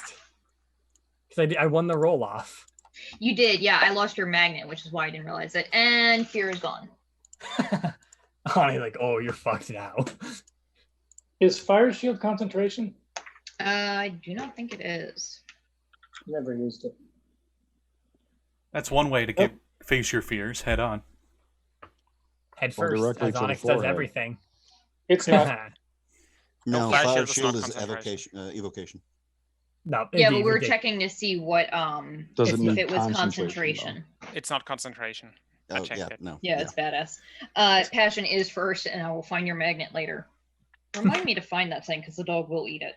because I won the roll off. You did, yeah. I lost your magnet, which is why I didn't realize it. And fear is gone. I'm like, oh, you're fucked now. Is fire shield concentration? I do not think it is. Never used it. That's one way to face your fears head on. Head Or first, directly as to the Onyx does forehead. everything. It's not. No, Fire fire shield is shield not is concentration. evocation. No, Yeah, indeed, but we were indeed. checking to see what Does if it need it was concentration, concentration. It's not concentration. I Oh checked yeah, it. no. Yeah, it's badass. Passion is first, and I will find your magnet later. Remind me to find that thing because the dog will eat it.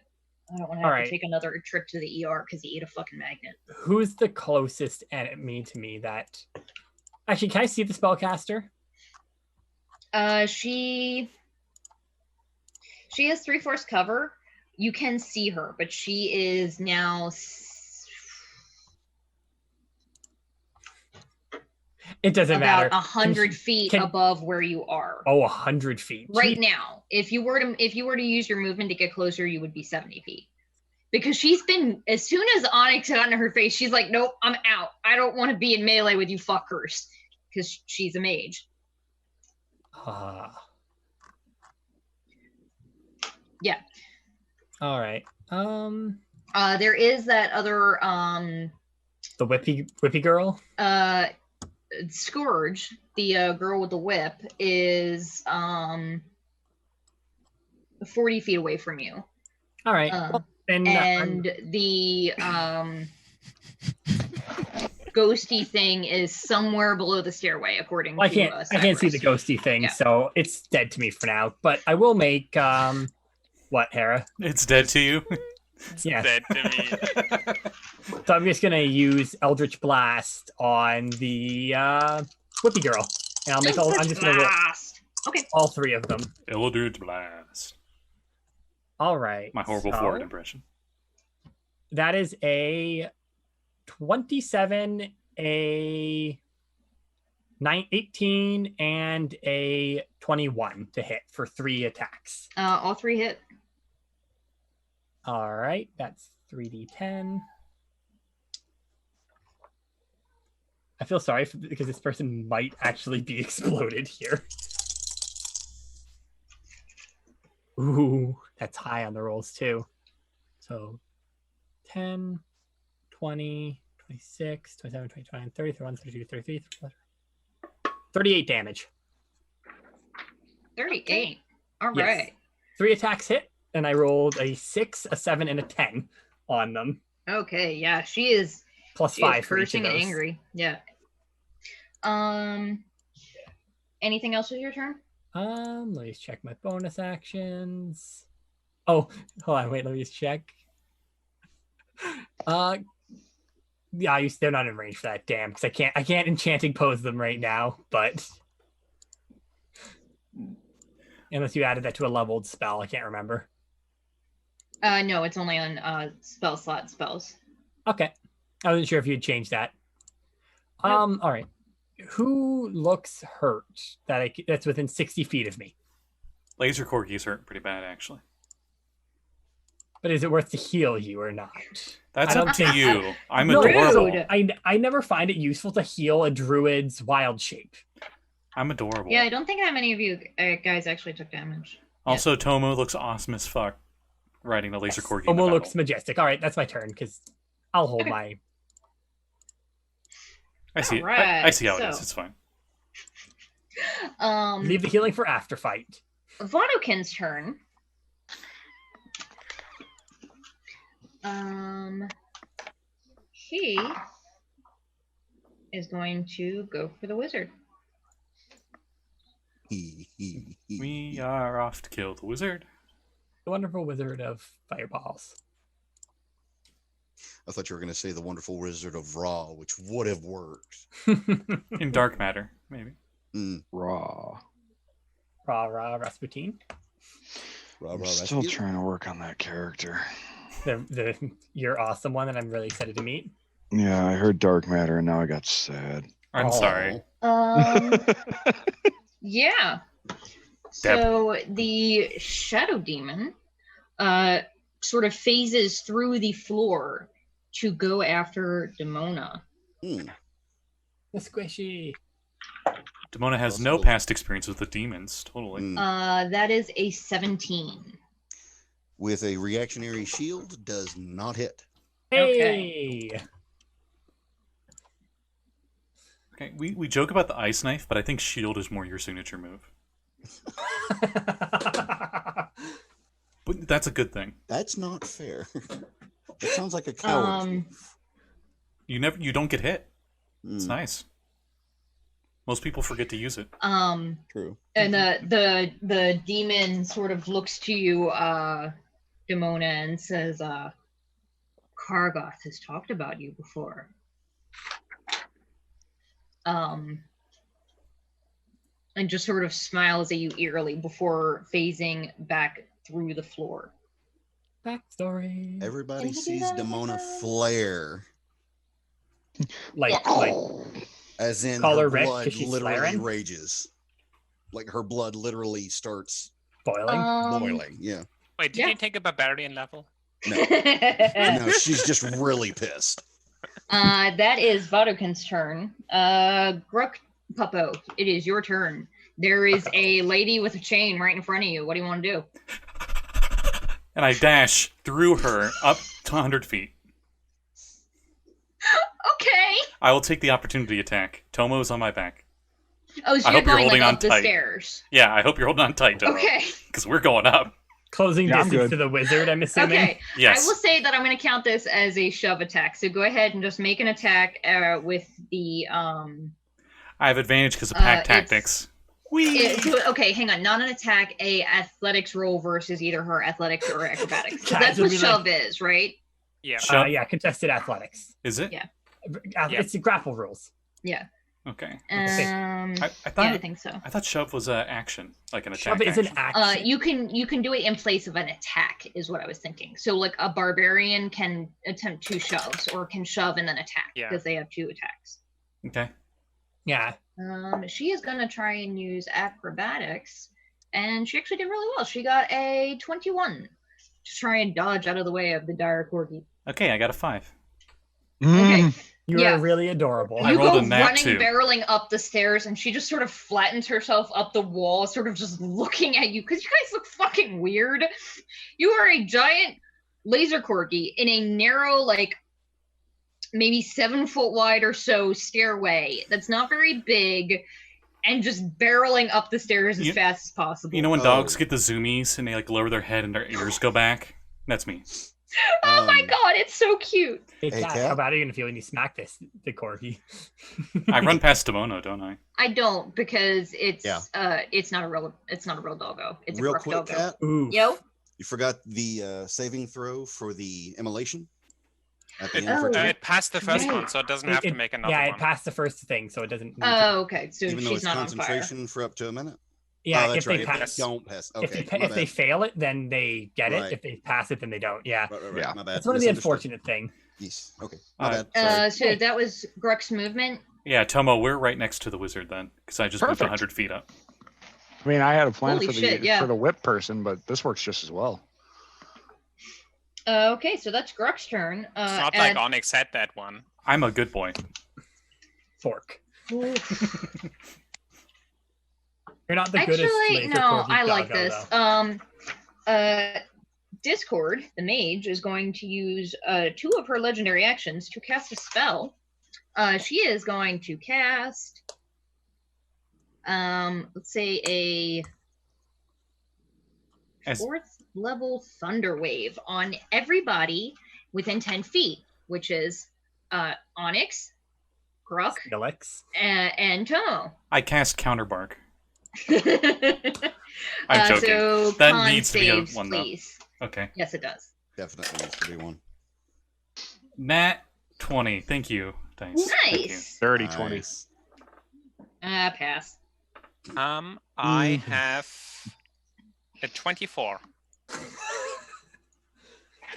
I don't want to have Alright. to take another trip to the ER because he ate a fucking magnet. Who's the closest enemy to me that? Actually, can I see the spellcaster? She has 3/4 cover. You can see her, but she is now. It doesn't matter. About 100 feet can- above where you are. Oh, 100 feet. Right Gee, now, if you were to use your movement to get closer, you would be 70 feet. Because she's been, as soon as Onyx got into her face, she's like, nope, I'm out. I don't want to be in melee with you fuckers. because she's a mage. Yeah. All right. There is that other The whippy girl. Scourge, the girl with the whip, is 40 feet away from you. All right. And the ghosty thing is somewhere below the stairway, according to I can't see the ghosty thing, so it's dead to me for now. But I will make what, Hera? It's dead to you. Yeah. Dead to me. So I'm just gonna use Eldritch Blast on the whippy girl, and I'll make all. I'm just gonna roll all three of them. Eldritch Blast. All right. My horrible forward impression. That is a 27, a 18, and a 21 to hit for 3 attacks. All 3 hit. All right, that's 3d10. I feel sorry because this person might actually be exploded here. Ooh, that's high on the rolls too. So 10, 20, 26, 27, 29, 30, 31, 32, 33, 38 damage. 38. All Yes. right. 3 attacks hit, and I rolled a 6, a 7, and a 10 on them. Okay, yeah, she is Plus she 5 is for each of cursing and those. angry. Yeah. Anything else with your turn? Let me just check my bonus actions. Oh, hold on, wait, let me just check. Yeah, they're not in range for that, damn, because I can't enchanting pose them right now, but unless you added that to a leveled spell, I can't remember. No, it's only on spell slot spells. Okay. I wasn't sure if you'd changed that. All right. Who looks hurt that's within 60 feet of me? Laser Corgi's hurt pretty bad, actually. But is it worth to heal you or not? That's I up don't to think- you. I'm No, adorable. I never find it useful to heal a druid's wild shape. I'm adorable. Yeah, I don't think that many of you guys actually took damage. Also, Tomo looks awesome as fuck riding the Laser Corgi. Tomo looks majestic. All right, that's my turn because I'll hold my. I see. Alright, I see how it so- is. It's fine. Leave the healing for after fight. Vodokin's turn. He is going to go for the wizard. We are off to kill the wizard. The wonderful wizard of fireballs. I thought you were going to say the wonderful wizard of Ra, which would have worked. In dark matter, maybe. Raw. Rasputin. I'm still trying to work on that character. Your awesome one that I'm really excited to meet. Yeah, I heard dark matter and now I got sad. I'm sorry. Yeah. So the shadow demon sort of phases through the floor to go after Demona. The squishy. Demona has no past experience with the demons. Totally. That is a 17. With a reactionary shield, does not hit. Hey. Okay, we joke about the ice knife, but I think shield is more your signature move. But that's a good thing. That's not fair. It sounds like a coward. You don't get hit. It's nice. Most people forget to use it. True. And the demon sort of looks to you, Demona, and says, Kargoth has talked about you before. And just sort of smiles at you eerily before phasing back through the floor. Backstory. Everybody sees Demona flare. Like as in call her her Rick, blood 'cause she's literally flaring? rages. Like her blood literally starts boiling. boiling. Yeah. Wait, did you take a barbarian level? No. No, she's just really pissed. That is Vodokin's turn. Gurk Puppo, it is your turn. There is a lady with a chain right in front of you. What do you want to do? And I dash through her up to 100 feet. Okay. I will take the opportunity attack. Tomo's on my back. Oh, so I you're hope you're going holding like on up the tight. stairs. Yeah, I hope you're holding on tight, Tomo. Okay. Because we're going up. Closing Yeah, I'm distance good. to the wizard, I'm assuming. Okay. Yes. I will say that I'm going to count this as a shove attack. So go ahead and just make an attack with the I have advantage because of pack it's- tactics. okay, hang on. Not an attack, a athletics roll versus either her athletics or acrobatics. 'Cause Guys, that's it'll what be shove is, right? Yeah. Shove? Yeah, contested athletics. Is it? Yeah. It's the grapple rules. Yeah. Okay. I I thought yeah, I think so. I thought shove was an action, like an attack. Shove is an action. action. You can do it in place of an attack, is what I was thinking. So like a barbarian can attempt 2 shoves, or can shove and then attack Yeah. because they have 2 attacks. Okay. Yeah. She is gonna try and use acrobatics, and she actually did really well. She got a 21 to try and dodge out of the way of the dire corgi. Okay, I got a 5. Okay. You're Yeah. really adorable. I You rolled go a nat running, 2. barreling up the stairs, and she just sort of flattens herself up the wall, sort of just looking at you, because you guys look fucking weird. You are a giant laser corgi in a narrow, like, maybe 7 foot wide or so stairway that's not very big, and just barreling up the stairs as You- fast as possible. You know when Oh. dogs get the zoomies and they like lower their head and their ears go back? That's me. Oh my god, it's so cute. Hey, Hey, Kat, Kat? how bad are you gonna feel when you smack the corgi? I run past Demona, don't I? I don't, because it's Yeah. it's not a real doggo. It's a Real gruff quick, doggo. Kat, Ooh. Yo. you forgot the saving throw for the immolation at the It, end of her Oh. turn. it passed the first Right. one, so it doesn't have to make another Yeah, one. it passed the first thing, so it doesn't. Need to. Oh, okay. So Even though she's it's not on fire. concentration for up to a minute. Yeah, Oh, that's if they right. pass, If they don't pass, if okay. they my if they bad. fail it, then they get Right. it. If they pass it, then they don't. Yeah, Right, Yeah. my bad. that's one of the Misunderstood. unfortunate thing. Yes. Okay. My Uh, bad. Sorry. So that was Gruk's movement. Yeah, Tomo, we're right next to the wizard then, because I just moved Perfect. 100 feet up. I mean, I had a plan Holy for the shit, yeah. for the whip person, but this works just as well. Okay, so that's Gruk's turn. It's not like Onyx had that one. I'm a good boy. Fork. Oof. You're not the goodest. Actually, laser no, corgi I like doggo, this. though. Discord, the mage, is going to use 2 of her legendary actions to cast a spell. She is going to cast, let's say a As- 4th level Thunder Wave on everybody within 10 feet, which is Onyx, Gruk, Felix. and Tomo. I cast Counterbark. I'm joking. So That con needs to be a saves, one, though. please. Okay. Yes, it does. Definitely needs to be one. Nat 20. Thank you. Thanks. Thank you. Nice. 30-20. Nice. Pass. I have a 24. I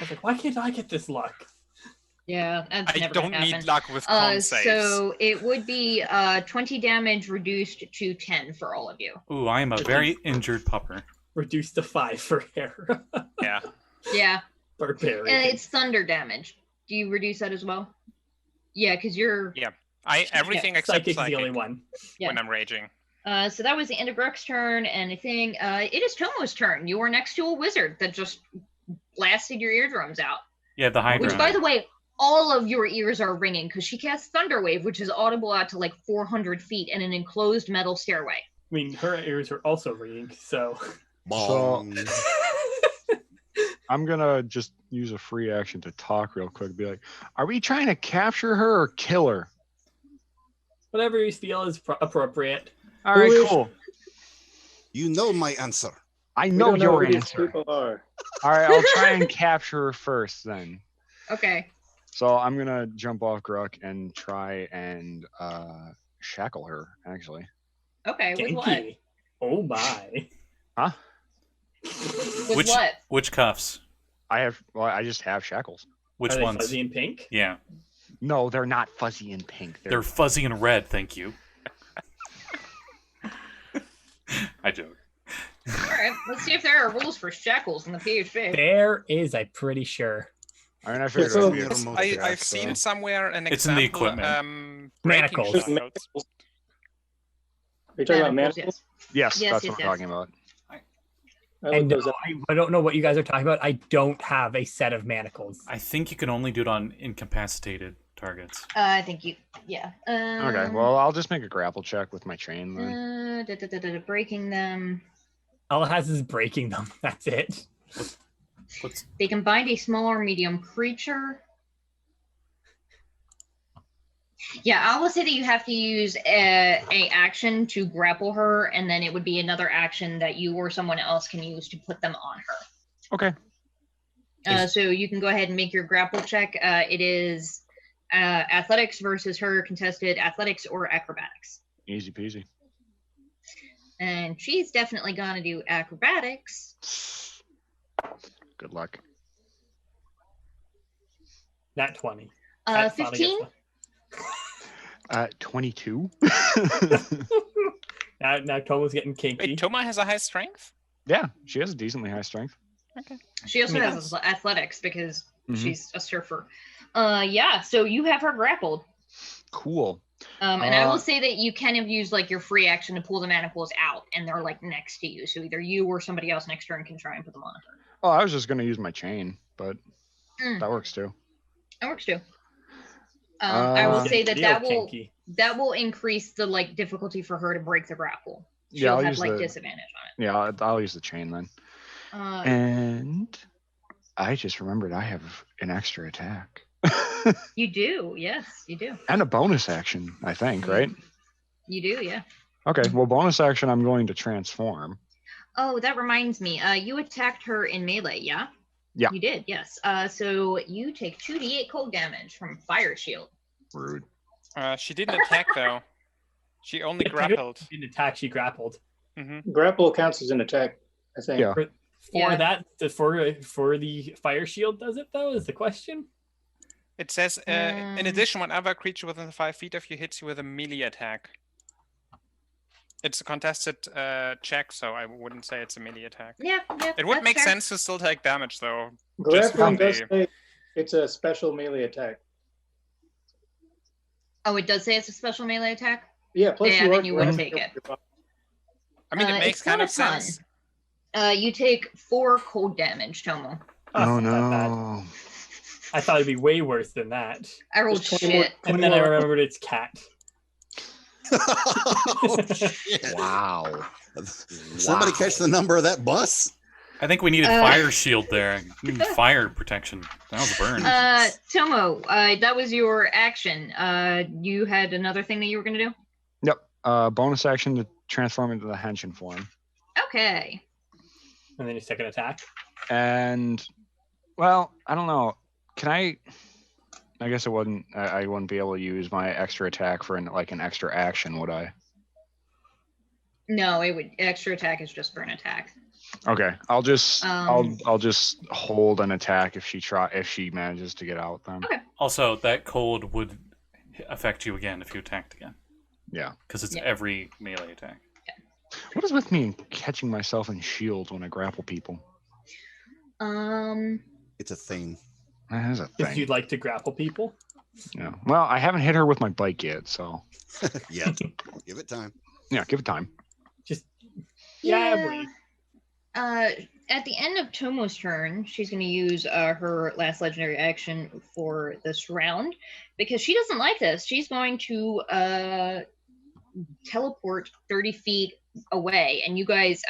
was like, why can't I get this luck? Yeah, that's I never don't gonna happen. need luck with con saves. So it would be 20 damage reduced to 10 for all of you. Ooh, I am a very injured pupper. Reduced to 5 for Hera. Yeah. Yeah, Barbarian. and it's thunder damage. Do you reduce that as well? Yeah, because you're. Yeah. Everything except Psychic's psychic the only one. Yeah. when I'm raging. So that was the end of Gruk's turn, and I think it is Tomo's turn. You are next to a wizard that just blasted your eardrums out. Yeah, the Hydra. Which, by the way, all of your ears are ringing because she casts Thunder Wave, which is audible out to like 400 feet in an enclosed metal stairway. I mean, her ears are also ringing, so. Bong. I'm gonna just use a free action to talk real quick. Be like, are we trying to capture her or kill her? Whatever you feel is appropriate. All right, Who is- cool. You know my answer. I We know don't know your who these answer. people are. All right, I'll try and capture her first then. Okay. So I'm gonna jump off Gurk and try and shackle her. Actually, Okay. With what? Genki. Oh my. huh? With Which what? which cuffs? I just have shackles. Which Are they ones? fuzzy and pink? Yeah, No, they're not fuzzy and pink. they're fuzzy and red. Thank you. I joke. All right. Let's see if there are rules for shackles in the PHP. There is, I'm pretty sure. I mean, I figured So- it'd be a Yes, remote I've attack, seen so- somewhere an It's in the example. equipment. breaking Manacles. shackles. you talking about Manacles, manacles? Yes, Yes, that's yes, what I'm yes. talking about. I looked And those up. I don't know what you guys are talking about. I don't have a set of manacles. I think you can only do it on incapacitated targets. I think you, yeah. Okay, well, I'll just make a grapple check with my chain then. Breaking them. All it has is breaking them. That's it. What's They can bind a small or medium creature. Yeah, I will say that you have to use a action to grapple her, and then it would be another action that you or someone else can use to put them on her. Okay. So you can go ahead and make your grapple check. It is athletics versus her contested athletics or acrobatics. Easy peasy. And she's definitely gonna do acrobatics. Good luck. Nat 20. That finally 15. gets 22. Now Tomo's getting kinky. Wait, Tomo has a high strength? Yeah, she has a decently high strength. She also I mean, has athletics because Mhm. she's a surfer. Yeah, so you have her grappled. Cool. And I will say that you kind of use like your free action to pull the manacles out, and they're like next to you. So either you or somebody else next turn can try and put them on her. Oh, I was just gonna use my chain, but that works too. That works too. I will say that Real kinky. that will increase the like difficulty for her to break the grapple. Yeah, She'll I'll have use like the- disadvantage on it. Yeah, I'll use the chain then. And I just remembered I have an extra attack. You do, yes, you do. And a bonus action, I think, right? You do, yeah. Okay, well, bonus action, I'm going to transform. Oh, that reminds me. You attacked her in melee, yeah? Yeah. You did, yes. So you take 2d8 cold damage from Fire Shield. Rude. She didn't attack though. She only grappled. She didn't attack, she grappled. Grapple counts as an attack, I think. Yeah. For Yeah. that, for the fire shield, does it though? Is the question? It says, in addition, whenever a creature within 5 feet of you hits you with a melee attack. It's a contested check, so I wouldn't say it's a melee attack. Yeah, It would that's make fair. sense to still take damage, though. Grappling from does the- say it's a special melee attack. Oh, it does say it's a special melee attack? Yeah, plus Yeah, you then are you would grappling take it. your body. I mean, it makes it's kind not of a ton. sense. You take 4 cold damage, Tomo. Oh, it's not that bad. no. I thought it'd be way worse than that. I rolled Just 20 more- shit. And then I remembered it's cat. Oh, shit. Wow. Somebody Wow. catch the number of that bus. I think we needed fire shield there. We need fire protection. That was a burn. Tomo, that was your action. You had another thing that you were going to do? Yep. Bonus action to transform into the Henshin form. Okay. And then his second attack. And, well, I don't know. Can I guess I wouldn't be able to use my extra attack for an extra action, would I? No, it would. Extra attack is just for an attack. Okay, I'll just Um, I'll just hold an attack if she manages to get out then. Okay. Also, that cold would affect you again if you attacked again. Yeah. Because it's Yeah. every melee attack. What is with me and catching myself in shields when I grapple people? It's a thing. That is a If thing. you'd like to grapple people. Yeah. Well, I haven't hit her with my bike yet, so Yeah. Give it time. yeah, give it time. Just wait. At the end of Tomo's turn, she's going to use her last legendary action for this round because she doesn't like this. She's going to teleport 30 feet away, and you guys,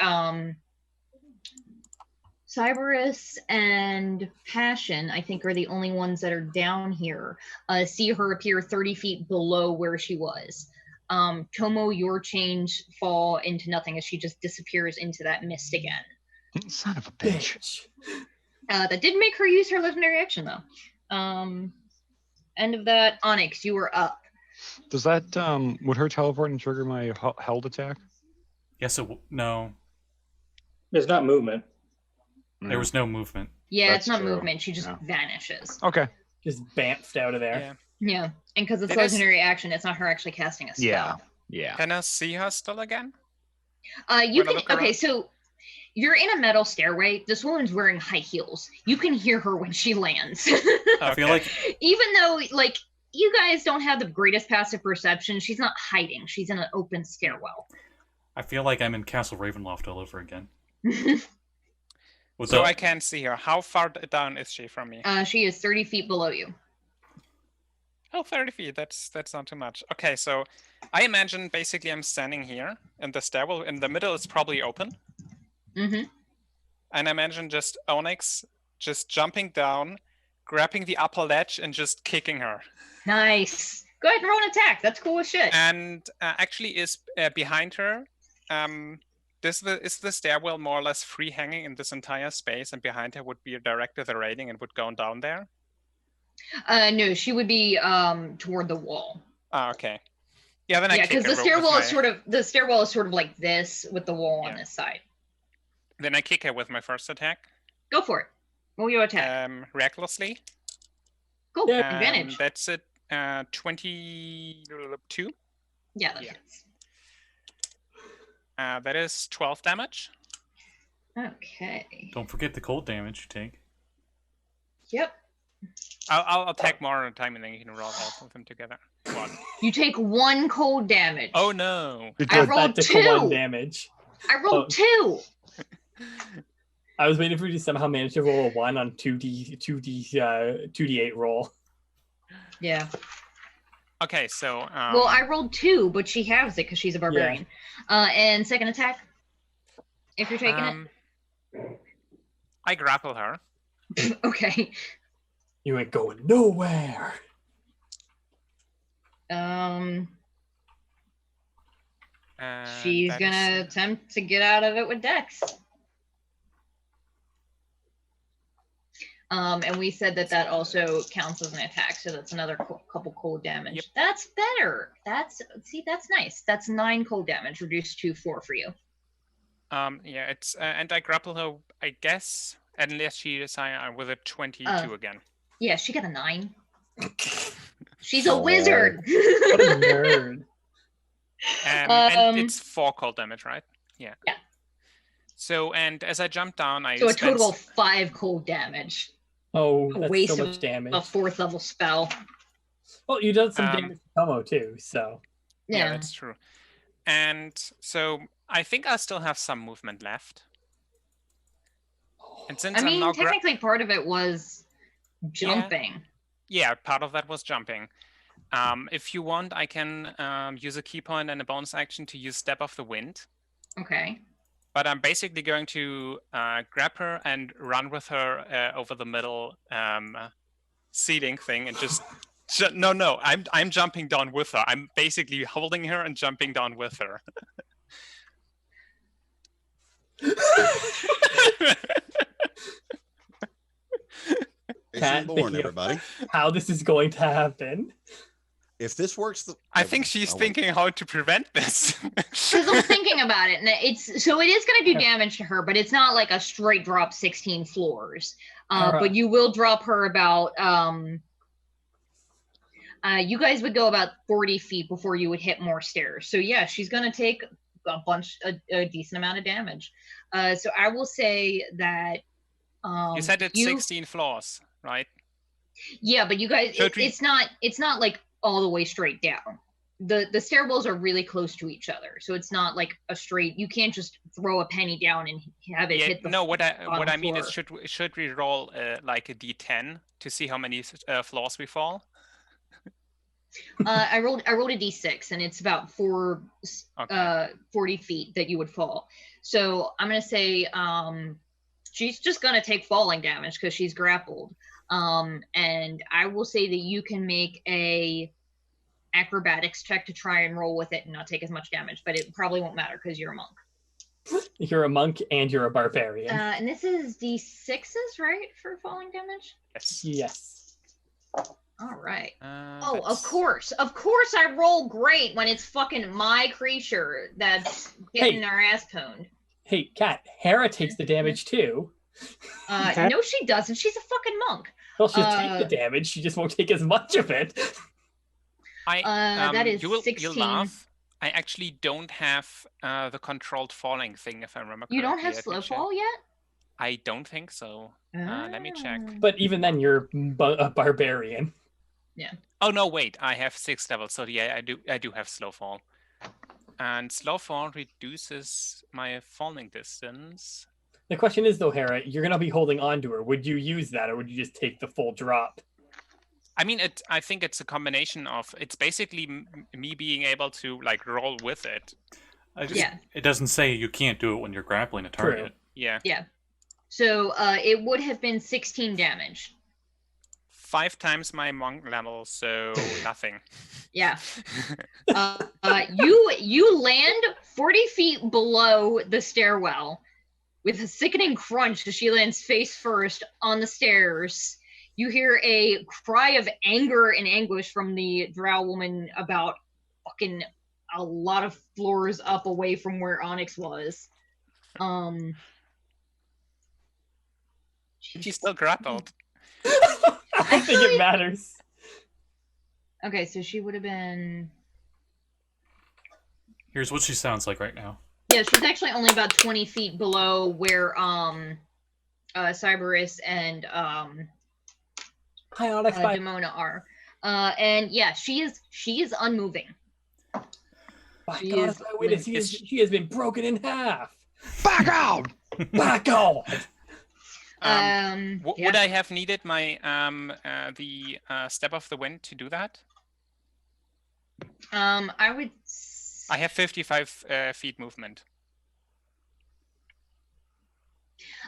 Cyberus and Passion, I think, are the only ones that are down here. See her appear 30 feet below where she was. Tomo, your chains fall into nothing as she just disappears into that mist again. Son of a bitch. That did make her use her legendary action, though. End of that. Onyx, you are up. Does that would her teleporting trigger my held attack? Yes, no. It's not movement. There was no movement. Yeah, That's it's not true. movement. She just Yeah. vanishes. Okay. Just bamfed out of there. Yeah. Yeah, and because it's It is- legendary action, it's not her actually casting a spell. Yeah. Yeah. Can I see her still again? You Wanna can. look Okay, around? so you're in a metal stairway. This woman's wearing high heels. You can hear her when she lands. I feel like Even though, like, you guys don't have the greatest passive perception, she's not hiding. She's in an open stairwell. I feel like I'm in Castle Ravenloft all over again. So I can't see her. How far down is she from me? She is 30 feet below you. Oh, 30 feet. That's not too much. Okay, so I imagine basically I'm standing here and the stairwell in the middle is probably open. Mm-hmm. And I imagine just Onyx just jumping down, grabbing the upper ledge and just kicking her. Nice. Go ahead and roll an attack. That's cool as shit. And actually is behind her. Is the stairwell more or less free hanging in this entire space, and behind her would be directed the rating and would go down there? No, she would be toward the wall. Ah, okay. Yeah, then I kick because her the stairwell with is sort of like this with the wall on this side. Then I kick her with my first attack. Go for it. Roll your attack. Recklessly. Cool. Advantage. That's it. 22. Yeah, that hits. That is 12 damage. Okay. Don't forget the cold damage you take. Yep. I'll attack more at a time and then you can roll all of them together. One. You take 1 cold damage. Oh no. I rolled 2. 1 damage. I rolled 2. I was waiting for you to somehow manage to roll a 1 on 2d8 roll. Yeah. Okay, so well, I rolled 2, but she has it because she's a barbarian. And second attack, if you're taking it. I grapple her. Okay. You ain't going nowhere. She's gonna attempt to get out of it with Dex. And we said that also counts as an attack, so that's another couple cold damage. Yep. That's better. That's nice. That's 9 cold damage, reduced to 4 for you. Yeah, it's and I grapple her, I guess, unless she decides with a 22 again. Yeah, she got a 9. She's a wizard. What a nerd. And it's 4 cold damage, right? Yeah. Yeah. So, and as I jump down, a total of 5 cold damage. Oh, a that's waste so much damage. A 4th level spell. Well, you did some damage to Tomo too, so. Yeah, that's true. And so I think I still have some movement left. And since I'm now technically part of it was jumping. Yeah, part of that was jumping. If you want, I can use a key point and a bonus action to use Step of the Wind. Okay. But I'm basically going to grab her and run with her over the middle seating thing and just no. I'm jumping down with her. I'm basically holding her and jumping down with her. Cat born, everybody. How this is going to happen? If this works, I think she's thinking how to prevent this. Because I'm thinking about it, and it is going to do damage to her, but it's not like a straight drop 16 floors. But you will drop her about. You guys would go about 40 feet before you would hit more stairs. So yeah, she's going to take a decent amount of damage. So I will say that. You said it's 16 floors, right? Yeah, but you guys, it's not like all the way straight down. The stairwells are really close to each other, so it's not like a straight. You can't just throw a penny down and have it hit the. No, what I mean is, should we roll like a d10 to see how many floors we fall? I rolled a d6, and it's about 40 feet that you would fall. So I'm gonna say she's just gonna take falling damage because she's grappled. And I will say that you can make a acrobatics check to try and roll with it and not take as much damage, but it probably won't matter because you're a monk. You're a monk and you're a barbarian. And this is d6s, right, for falling damage? Yes. All right. Of course I roll great when it's fucking my creature that's getting our ass pwned. Hey, Kat, Hera takes the damage too. No, she doesn't. She's a fucking monk. Well, she'll take the damage. She just won't take as much of it. That is 16. You'll laugh. I actually don't have the controlled falling thing, if I remember correctly. You don't have slow fall yet? I don't think so. Let me check. But even then, you're a barbarian. Yeah. Oh no, wait. I have 6 levels, so yeah, I do have slow fall. And slow fall reduces my falling distance. The question is, though, Hera, you're going to be holding on to her. Would you use that, or would you just take the full drop? I mean, I think it's a combination of. It's basically me being able to like roll with it. It doesn't say you can't do it when you're grappling a target. True. Yeah. Yeah. So it would have been 16 damage. 5 times my monk level, so nothing. Yeah. You land 40 feet below the stairwell with a sickening crunch as she lands face first on the stairs. You hear a cry of anger and anguish from the drow woman about fucking a lot of floors up away from where Onyx was. She's still grappled. I don't think it matters. Okay, so she would have been... Here's what she sounds like right now. Yeah, she's actually only about 20 feet below where Cyberus and Hi, Onyx. Bye. Demona are. And yeah, she is unmoving. By She God, is- my witness, she has been broken in half. Back out! Back off! Would I have needed my the step of the wind to do that? I would. I have 55 feet movement.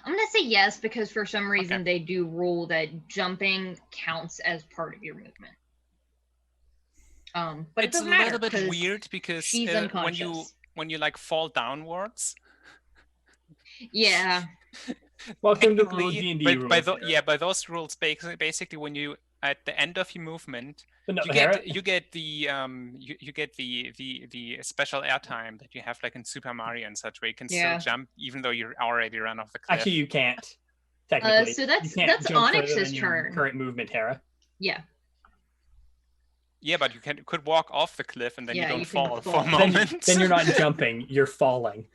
I'm gonna say yes because for some reason they do rule that jumping counts as part of your movement. But it It's a doesn't matter little bit 'cause weird because she's unconscious. when you like fall downwards. Yeah. Welcome to technically, D&D by rules. by those rules, basically when you at the end of your movement, But no, you Hera, get the special airtime that you have like in Super Mario and such, where you can Yeah. still jump even though you're already run off the cliff. actually, you can't. Technically, So You that's can't jump further Onyx's than your turn. Current movement, Hera. Yeah. Yeah, but you could walk off the cliff and then Yeah, you don't you can fall for a fall. moment. Then you're not jumping. You're falling.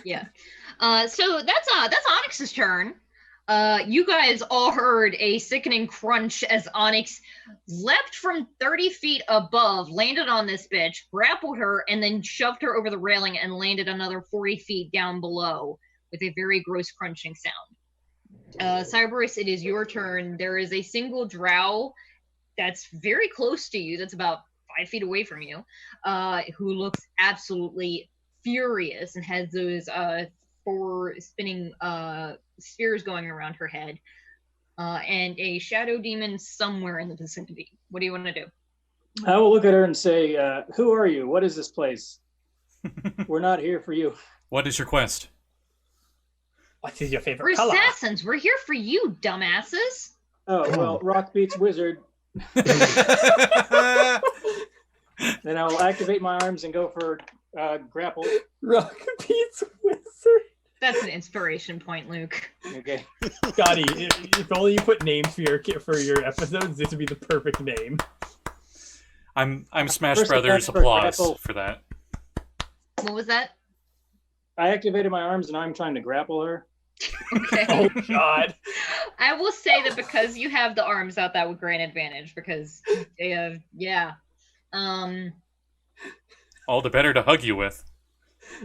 Yeah. So that's Onyx's turn. You guys all heard a sickening crunch as Onyx leapt from 30 feet above, landed on this bitch, grappled her, and then shoved her over the railing and landed another 40 feet down below with a very gross crunching sound. Cyberus, it is your turn. There is a single drow that's very close to you, that's about 5 feet away from you, who looks absolutely furious and has those 4 spinning spheres going around her head, and a shadow demon somewhere in the vicinity. What do you want to do? I will look at her and say, who are you? What is this place? We're not here for you. What is your quest? What is your We're favorite color? assassins. We're here for you, dumbasses. Oh, well, rock beats wizard. Then I will activate my arms and go for grapple. Rock Beats Wizard. That's an inspiration point, Luke. Okay. Scotty, if only you put names for your episodes, this would be the perfect name. I'm Smash First Brothers attack for applause grapple. for that. What was that? I activated my arms and I'm trying to grapple her. Okay. Oh God. I will say that because you have the arms out, that would grant advantage because, yeah. All the better to hug you with.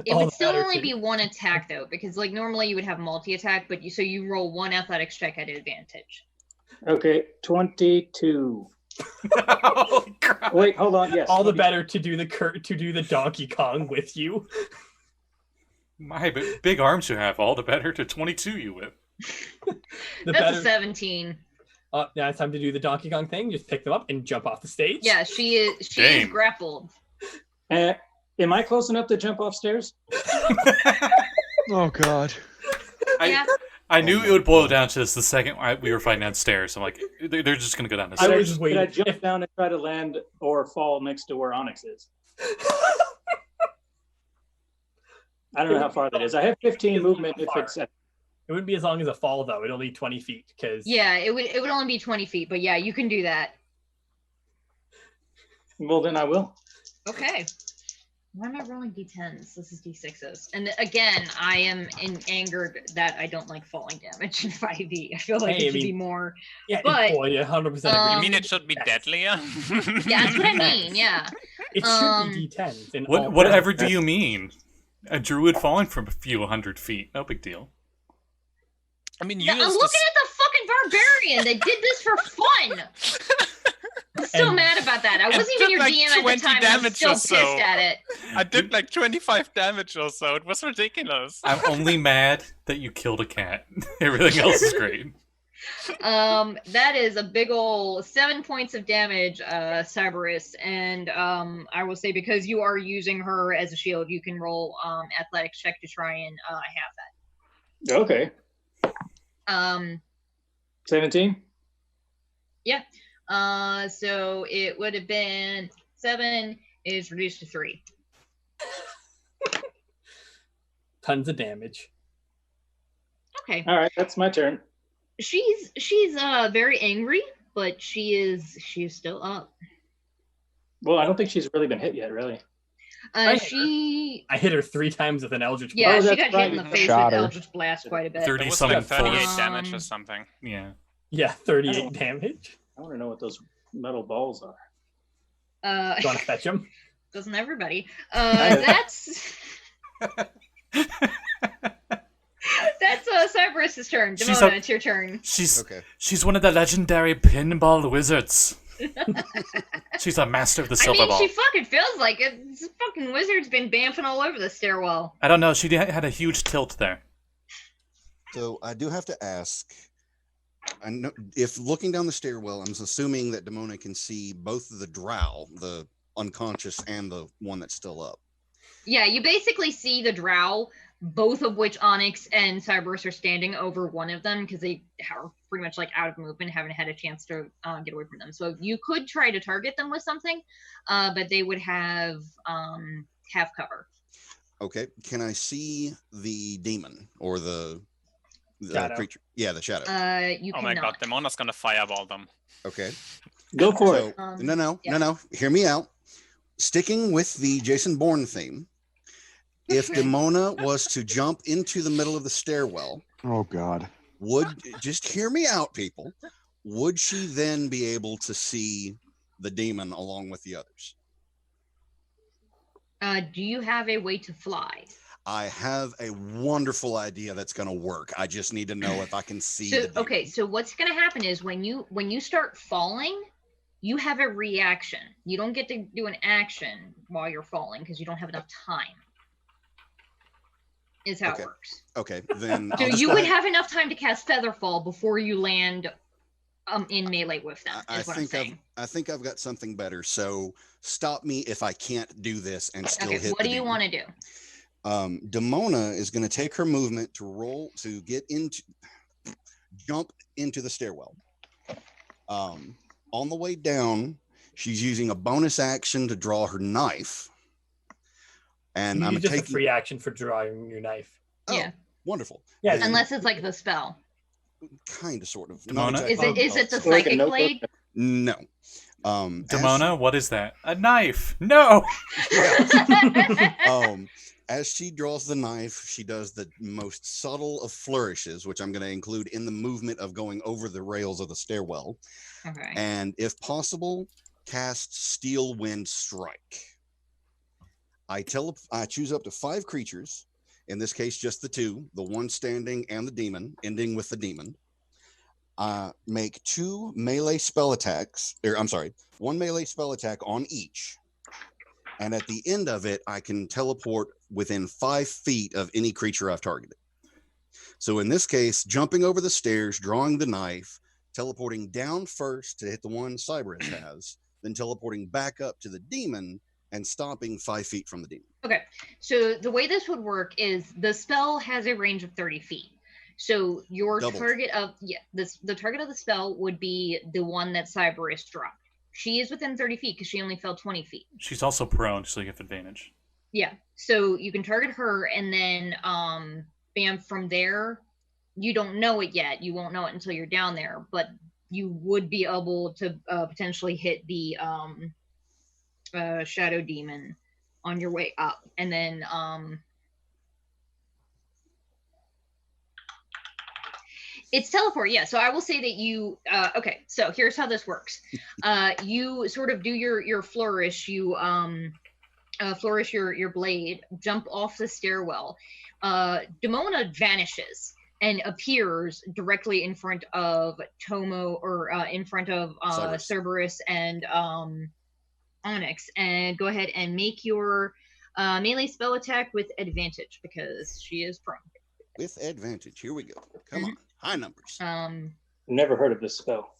It All would the still better only to- be one attack though, because like normally you would have multi-attack, but you roll one athletics check at advantage. Okay, 22. Oh, crap. Wait, hold on. Yes. All the 20. better to do the Donkey Kong with you. My big arms you have, all the better to 22 you with. The That's better. a 17. Now it's time to do the Donkey Kong thing. Just pick them up and jump off the stage. Yeah, she is Damn. grappled. Am I close enough to jump off stairs? Oh God. Yeah. I knew it would boil down to this the second we were fighting downstairs. I'm like, they're just going to go down the I stairs. was Could waiting. I jump down and try to land or fall next to where Onyx is? I don't know how far that is. I have 15 movement if it's at It wouldn't be as long as a fall though. It'd only be 20 feet because Yeah, it would only be 20 feet, but yeah, you can do that. well, then I will. Okay. Why am I rolling d10s? This is d6s. And again, I am angered that I don't like falling damage in 5e. I feel like Hey, it I should be mean- more. yeah, But, well, yeah, 100% agree. You mean it should be yes. deadlier? Yeah, that's what I mean. Yeah. It should be D10s. In all Whatever do you mean? A druid falling from a few 100 feet. No big deal. I mean, I'm looking at the fucking barbarian that did this for fun. I'm so mad about that. I wasn't even your like DM at the 20 time, and I'm damage still or pissed so. at it. I did like 25 damage or so. It was ridiculous. I'm only mad that you killed a cat. Everything else is great. That is a big ol' 7 points of damage, Cyberus, and I will say because you are using her as a shield, you can roll athletics check to try and have that. Okay. 17. Yeah. So it would have been 7 is reduced to 3. Tons of damage. Okay. All right, that's my turn. She's very angry, but she is still up. Well, I don't think she's really been hit yet, really. I hit her 3 times with an Eldritch Blast. Yeah, Oh, she that's got hit right. in the face Shot with her. Eldritch Blast quite a bit. 30 It was something like 38 force. damage or something. Yeah. Yeah, 38 damage. I want to know what those metal balls are. Do you want to fetch them? Doesn't everybody? That's Cyberus' turn. Demona, it's your turn. She's one of the legendary pinball wizards. She's a master of the silver ball. She fucking feels like it. This fucking wizard's been bamfing all over the stairwell. I don't know. She had a huge tilt there. So I do have to ask. I know if looking down the stairwell, I'm assuming that Demona can see both of the drow, the unconscious and the one that's still up. Yeah, you basically see the drow, both of which Onyx and Cyberus are standing over one of them because they are pretty much like out of movement, haven't had a chance to get away from them. So you could try to target them with something, but they would have cover. Okay, can I see the demon or the creature? Yeah, the shadow. You Oh cannot. my god, Demona's gonna fireball them. Okay. Go for it. No. Hear me out. Sticking with the Jason Bourne theme, if Demona was to jump into the middle of the stairwell, oh god, just hear me out, people. Would she then be able to see the demon along with the others? Do you have a way to fly? I have a wonderful idea that's going to work. I just need to know if I can see. Okay, so what's going to happen is when you start falling, you have a reaction. You don't get to do an action while you're falling because you don't have enough time. Is how it works. Okay, then. So you would have enough time to cast Featherfall before you land in melee with them. I think I've got something better. So stop me if I can't do this and still hit. What do you want to do? Demona is going to take her movement to jump into the stairwell. On the way down, she's using a bonus action to draw her knife. And I'm just taking a free action for drawing your knife. Oh, yeah. Wonderful. Yeah. Unless it's like the spell. Kind of, sort of. Demona? Exactly. Is it the psychic blade? No. Demona, what is that? A knife. No. As she draws the knife, she does the most subtle of flourishes, which I'm going to include in the movement of going over the rails of the stairwell. Okay. And if possible, cast Steel Wind Strike. I choose up to 5 creatures, in this case just the 2, the one standing and the demon, ending with the demon. Make 2 melee spell attacks, one melee spell attack on each. And at the end of it, I can teleport within 5 feet of any creature I've targeted. So in this case, jumping over the stairs, drawing the knife, teleporting down first to hit the one Cyberus has, then teleporting back up to the demon and stopping 5 feet from the demon. Okay, so the way this would work is the spell has a range of 30 feet. So your target of the target of the spell would be the one that Cyberus dropped. She is within 30 feet because she only fell 20 feet. She's also prone, so you have advantage. Yeah, so you can target her, and then bam, from there, you don't know it yet. You won't know it until you're down there, but you would be able to potentially hit the shadow demon on your way up, and then It's teleport, yeah. So I will say that you okay, so here's how this works. You sort of do your flourish, you flourish your blade, jump off the stairwell. Demona vanishes and appears directly in front of Tomo, or in front of Cyberus and Onyx. And go ahead and make your melee spell attack with advantage because she is prone. With advantage. Here we go. Come on. High numbers. Never heard of this spell.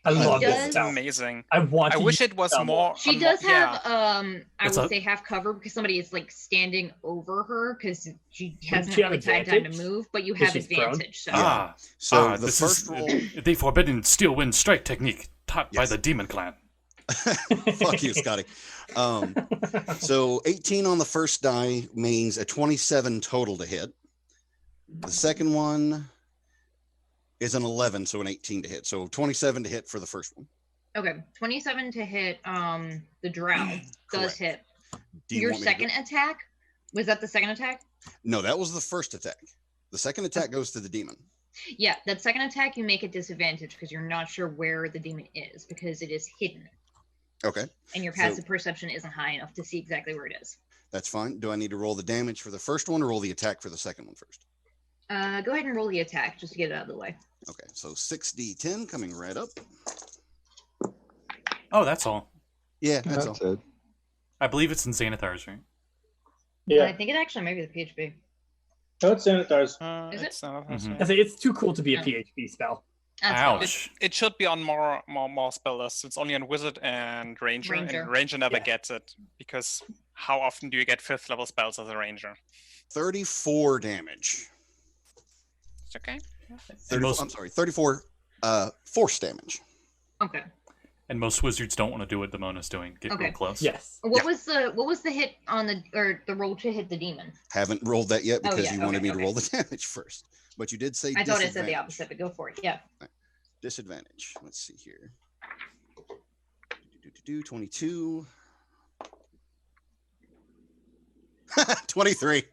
I love does- this spell. Amazing. I want. I to wish use it was spell more. She does have yeah. I It's would a- say half cover because somebody is like standing over her because she hasn't she have really had time to advantage? move, but you 'Cause have she's prone? advantage. So So the this first is roll. the forbidden steel wind strike technique taught by Yes. the demon clan. Fuck you, Scotty. So 18 on the first die means a 27 total to hit. The second one is an 11, so an 18 to hit. So 27 to hit for the first one. okay, 27 to hit the drow does Correct. hit. Do you Your want me to second attack, was that the second attack? No, that was the first attack. The second attack goes to the demon. Yeah, that second attack you make a disadvantage because you're not sure where the demon is because it is hidden Okay, and your So- passive perception isn't high enough to see exactly where it is. that's fine. Do I need to roll the damage for the first one or roll the attack for the second one first? Go ahead and roll the attack just to get it out of the way. Okay, so 6d10 coming right up. Oh, that's all. Yeah, that's all. it. I believe it's in Xanathars, right? Yeah. I think it actually might be the PHP. Oh, it's Xanathars. Is it? It's not Mhm. I say it's too cool to be a Oh. PHP spell. That's fine. Ouch. It should be on more spell lists. It's only on Wizard and Ranger, Ranger. and Ranger never Yeah. gets it because how often do you get 5th level spells as a Ranger? 34 damage. It's okay. 34 force damage. Okay. And most wizards don't want to do what Demona's doing. Get Okay. real close. Yes. What was the hit on the roll to hit the demon? Haven't rolled that yet because yeah, you wanted okay, me to okay. roll the damage first. But you did say I thought it said the disadvantage. opposite, but go for it. Yeah. Disadvantage. Let's see here. 22. 23.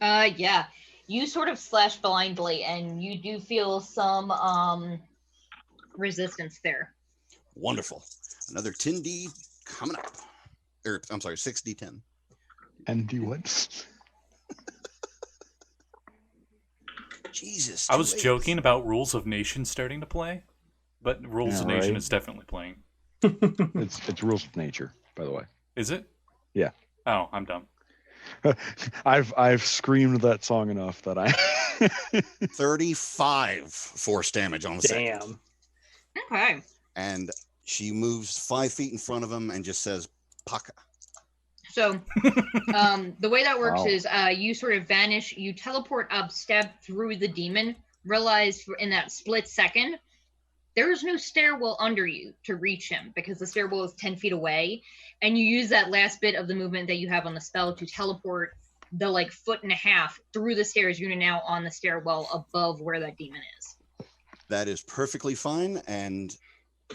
Yeah. You sort of slash blindly, and you do feel some resistance there. Wonderful. Another 10d coming up. Or I'm sorry, 6d10. And do what? Jesus. I was 2 8s. joking about Rules of Nation starting to play, but Rules Yeah, of Nation right. is definitely playing. It's rules of nature, by the way. Is it? Yeah. Oh, I'm dumb. I've screamed that song enough that I 35 force damage on the second. Damn. Okay. And she moves 5 feet in front of him and just says, Paka. So, the way that works Wow. is you sort of vanish, you teleport up, stab through the demon, realize in that split second, there is no stairwell under you to reach him because the stairwell is 10 feet away. And you use that last bit of the movement that you have on the spell to teleport the like foot and a half through the stairs. You're now on the stairwell above where that demon is. That is perfectly fine. And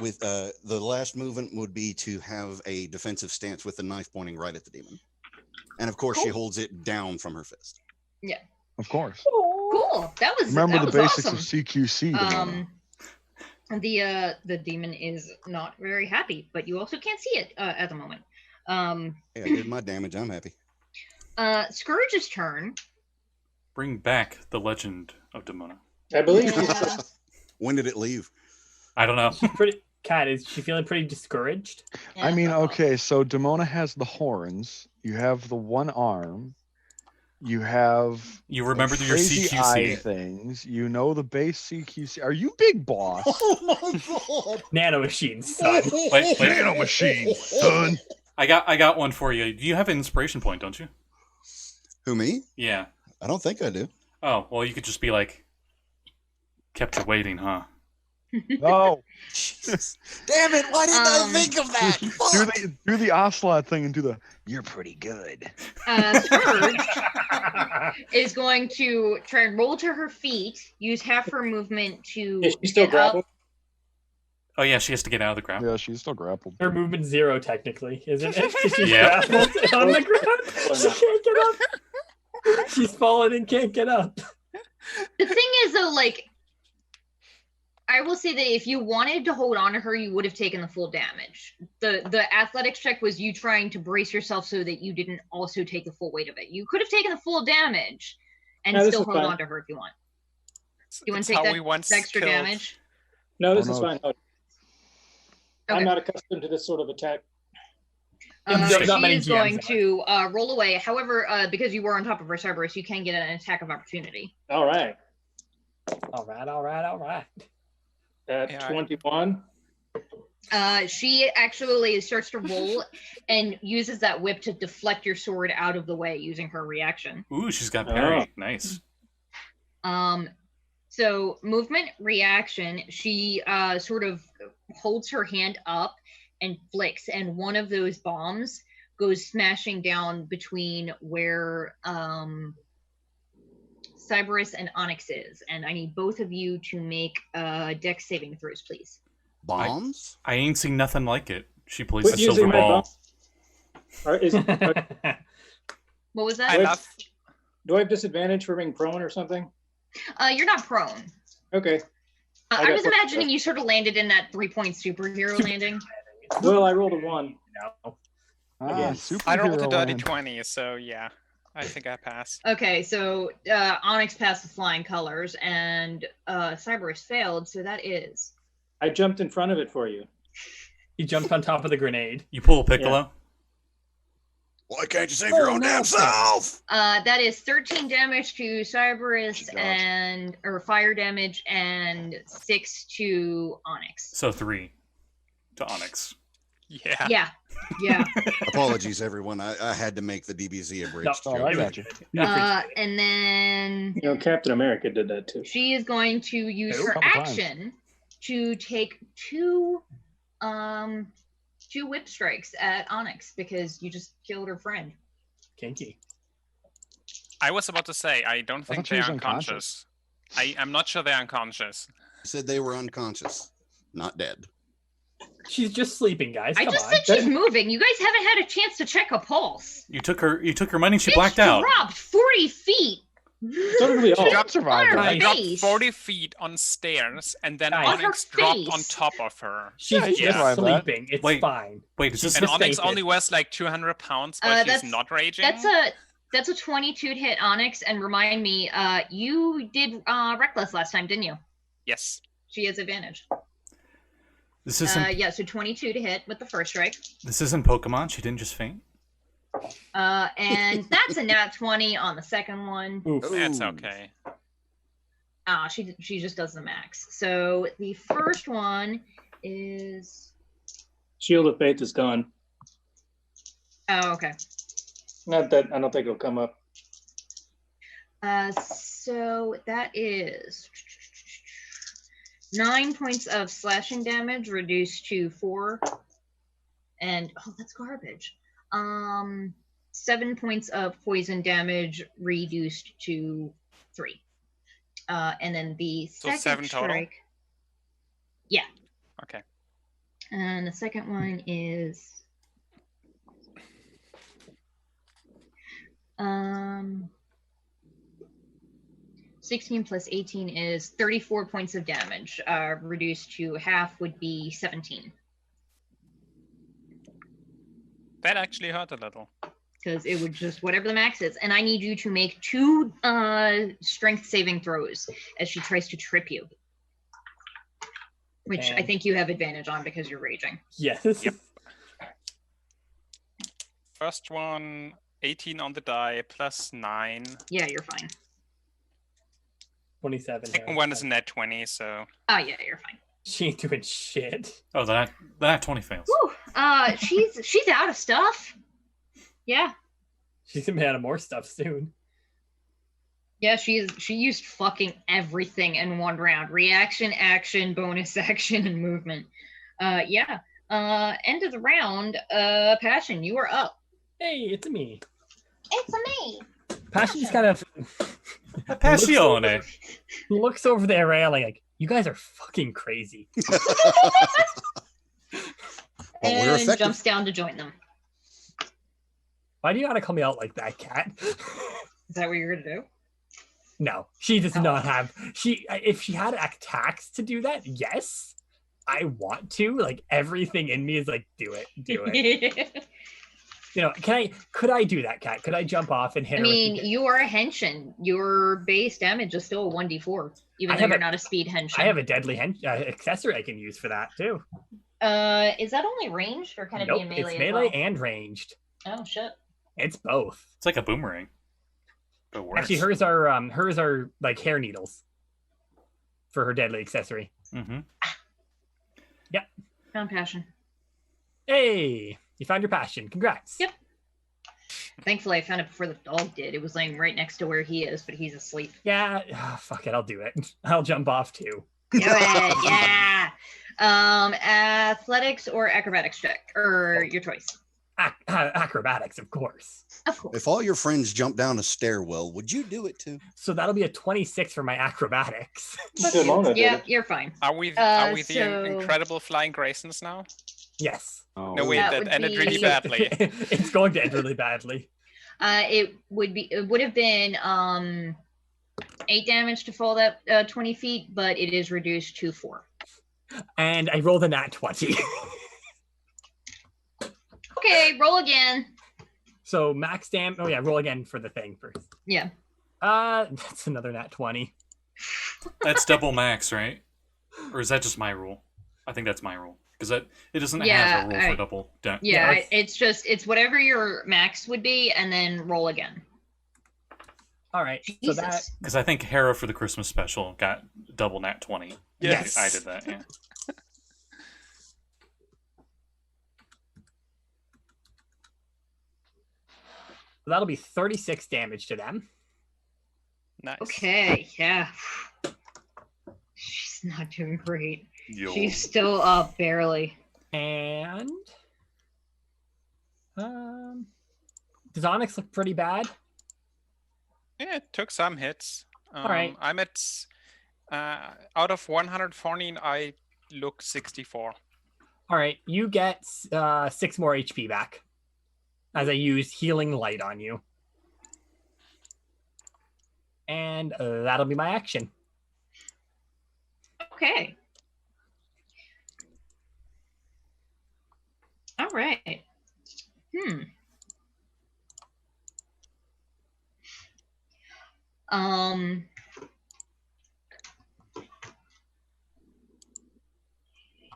with the last movement would be to have a defensive stance with the knife pointing right at the demon. And of course, she Cool. holds it down from her fist. of course. Cool. That was Remember that the was basics awesome. of CQC. Demona. The demon is not very happy, but you also can't see it at the moment. Hey, I did my damage. I'm happy. Scourge's turn. Bring back the legend of Demona. I believe Yeah. When did it leave? I don't know. Pretty. Kat, is she feeling pretty discouraged? I mean, Uh-oh. okay, so Demona has the horns. You have the one arm. You have You remember your crazy eye CQC. things. You know the base CQC. Are you big boss? Oh my god! Nano machines, son. Wait. Nano machine, son. I got one for you. You have an inspiration point, don't you? Who, me? Yeah. I don't think I do. Oh, well, you could just be like, kept you waiting, huh? Oh, Jesus. Damn it! Why didn't I think of that? do Fuck. the ocelot thing and do the. You're pretty good. Scourge is going to try and roll to her feet, use half her movement to Is she still get up. grappled? Oh, yeah, she has to get out of the ground. Yeah, she's still grappled. Her movement 0, technically, isn't it? She's Yeah. grappled on the ground. She can't get up. She's fallen and can't get up. The thing is, though, like, I will say that if you wanted to hold on to her, you would have taken the full damage. The athletics check was you trying to brace yourself so that you didn't also take the full weight of it. You could have taken the full damage and still hold on to her if you want. You want to take that extra damage? No, this is fine. Okay. I'm not accustomed to this sort of attack. She is going to roll away. However, because you were on top of her, Cyberus, you can get an attack of opportunity. All right. All right. At 21. She actually starts to roll and uses that whip to deflect your sword out of the way using her reaction. Ooh, she's got parry. Nice. So movement, reaction, she sort of holds her hand up and flicks, and one of those bombs goes smashing down between where Cyberus and Onyx is. And I need both of you to make dex saving throws, please. Bombs? I ain't seen nothing like it. She plays Quit the silver using my ball. What was that? Do I have disadvantage for being prone or something? You're not prone. Okay. I was imagining you sort of landed in that 3-point superhero landing. Well, I rolled a 1. No. I rolled a dirty 20, so yeah. I think I pass. Okay, so Onyx passed with flying colors, and Cyberus failed, so that is... I jumped in front of it for you. You jumped on top of the grenade. You pull a Piccolo? Yeah. Why can't you save your own damn self? That is 13 damage to Cyberus or fire damage, and 6 to Onyx. So 3 to Onyx. Yeah. Yeah. Apologies, everyone. I had to make the DBZ abridged joke. I got you. And then Captain America did that too. she is going to use her action to take two whip strikes at Onyx because you just killed her friend. Kinky. I was about to say, I don't think they're unconscious. I'm not sure they're unconscious. I said they were unconscious, not dead. She's just sleeping, guys. I just said she's moving. You guys haven't had a chance to check a pulse. You took her money, she Bitch blacked out. dropped 40 feet. So did we all. Drop survivor. I dropped 40 feet on stairs, and then Nice. Onyx dropped on top of her. She's Yeah, just yeah. sleeping. It's Wait. fine. Wait, is this And Just Onyx take it. only weighs like 200 pounds, but she's not raging. That's a 22 to hit Onyx. And remind me, you did Reckless last time, didn't you? Yes. She has advantage. This isn't Yeah, so 22 to hit with the first strike. this isn't Pokemon. She didn't just faint. And that's a nat 20 on the second one. Oof. That's Ooh. okay. She just does the max. So the first one is Shield of Faith is gone. okay. Not that I don't think it'll come up. So that is 9 points of slashing damage reduced to 4. And that's garbage. 7 points of poison damage reduced to 3. And then the second 7 total? strike. Yeah. Okay. And the second one is 16 plus 18 is 34 points of damage. Reduced to half would be 17. That actually hurt a little. Because it would just whatever the max is. And I need you to make 2 strength saving throws as she tries to trip you. Which I think you have advantage on because you're raging. Yes. Yep. First one, 18 on the die, plus 9. Yeah, you're fine. 27. Second one is net 20, so... Oh, yeah, you're fine. She ain't doing shit. Oh, the nat 20 fails. Whew. She's out of stuff. Yeah. She's gonna be out of more stuff soon. Yeah, she used fucking everything in one round. Reaction, action, bonus action, and movement. Yeah. End of the round. Passion, you are up. Hey, it's me. It's me. Passion just kind of Passione. looks over there railing like, you guys are fucking crazy. Well, we're And effective. jumps down to join them. Why do you gotta call me out like that, cat? Is that what you're gonna do? No, she does Oh. not have. If she had attacks to do that, yes, I want to. Like everything in me is like, do it. Could I do that, Kat? Could I jump off and hit I her? mean, you are a Henshin. Your base damage is still a 1d4, even though you're not a speed Henshin. I have a deadly accessory I can use for that too. Is that only ranged, or can it be in melee It's as melee well? and ranged. Oh shit. It's both. It's like a boomerang, but worse. Actually, hers are like hair needles for her deadly accessory. Mm-hmm. Found passion. Hey, you found your passion. Congrats. Yep. Thankfully, I found it before the dog did. It was laying right next to where he is, but he's asleep. Yeah. Fuck it. I'll do it. I'll jump off too. Do it. Yeah. Athletics or acrobatics check, or your choice. Acrobatics, of course. Of course. If all your friends jump down a stairwell, would you do it too? So that'll be a 26 for my acrobatics. Demona did Yeah, it. you're fine. Are we so- the incredible flying Graysons now? Yes. Oh, No, wait, That that would ended be- really badly. It's going to end really badly. It would have been 8 damage to fall that 20 feet, but it is reduced to 4. And I rolled a nat 20. Okay, roll again. So max damage. Oh yeah, roll again for the thing first. Yeah. That's another nat 20. That's double max, right? Or is that just my rule? I think that's my rule because it doesn't have a rule for double. Yeah, it's- it's whatever your max would be, and then roll again. All right. Jesus. So that Because I think Hera for the Christmas special got double nat 20. Yes. I did that. Yeah. that'll be 36 damage to them. Nice. Okay, yeah. She's not doing great. Yo. She's still up barely. And does Onyx look pretty bad? Yeah, it took some hits. All right. I'm at out of 114, I look 64. All right, you get 6 more HP back as I use healing light on you. And that'll be my action. Okay. All right.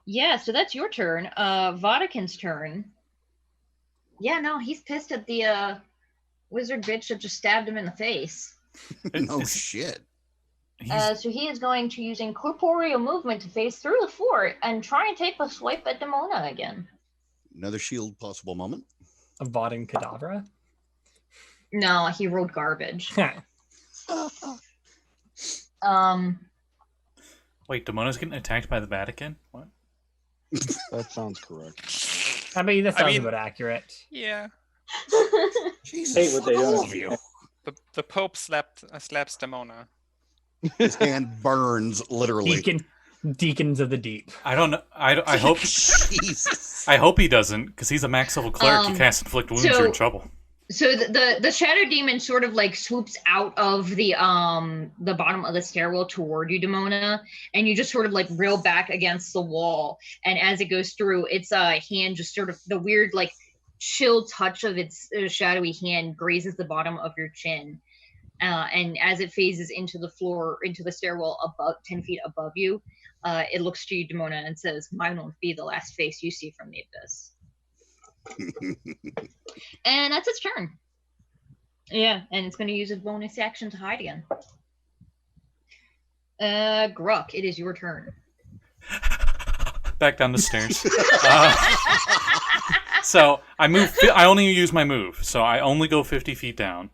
Yeah, so that's your turn. Vatican's turn. Yeah, no, he's pissed at the wizard bitch that just stabbed him in the face. No shit. So he is going to use incorporeal movement to phase through the fort and try and take a swipe at Demona again. Another shield possible moment. A Vaden Cadavra. No, he rolled garbage. Wait, Demona's getting attacked by the Vatican? What? that sounds correct. I mean, that sounds mean- about accurate. Yeah. Jesus, Hate what they fuck do. all of you. The Pope slaps Demona. His hand burns, literally. Deacons of the Deep. I don't know. I hope. Jesus. I hope he doesn't, because he's a max level cleric. You cast inflict wounds, you're in trouble. So the shadow demon sort of like swoops out of the bottom of the stairwell toward you, Demona, and you just sort of like reel back against the wall. And as it goes through, its hand just sort of the weird like chill touch of its shadowy hand grazes the bottom of your chin. And as it phases into the floor, into the stairwell above 10 feet above you, it looks to you, Demona, and says, "Mine won't be the last face you see from the abyss." And that's its turn. Yeah, and it's going to use its bonus action to hide again. Gurk, it is your turn. Back down the stairs. So I move. I only use my move, so I only go 50 feet down.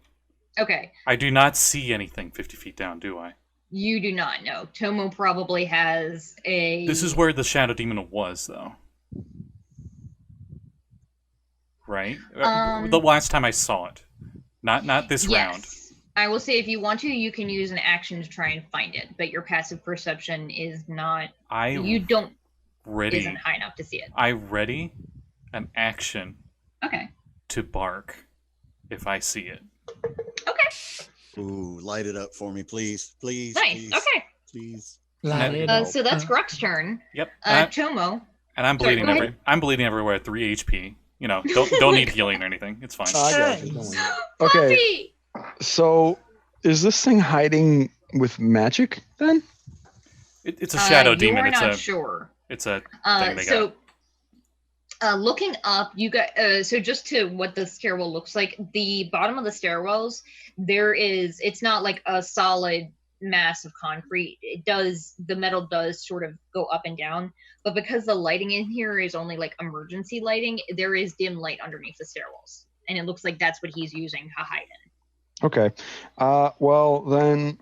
Okay. I do not see anything 50 feet down, do I? You do not know. Tomo probably has a... This is where the Shadow Demon was, though. Right? The last time I saw it. Not this round. I will say if you want to, you can use an action to try and find it, but your passive perception is not... you don't... Ready. Isn't high enough to see it. I ready an action Okay. to bark if I see it. Okay. Ooh, light it up for me, please. Please. Nice. Please, Okay. please. Light it up. So that's Gruk's turn. Yep. Tomo. And I'm Sorry, bleeding go ahead. I'm bleeding everywhere at 3 HP. You know, don't need healing or anything. It's fine. I got you. Don't worry. Okay. Okay, so is this thing hiding with magic then? It's a shadow demon. You're It's not a sure. it's a thing they So, got. looking up, you got so just to what the stairwell looks like. The bottom of the stairwells, it's not like a solid mass of concrete. The metal does sort of go up and down, but because the lighting in here is only like emergency lighting, there is dim light underneath the stairwells, and it looks like that's what he's using to hide in. Okay. Well then.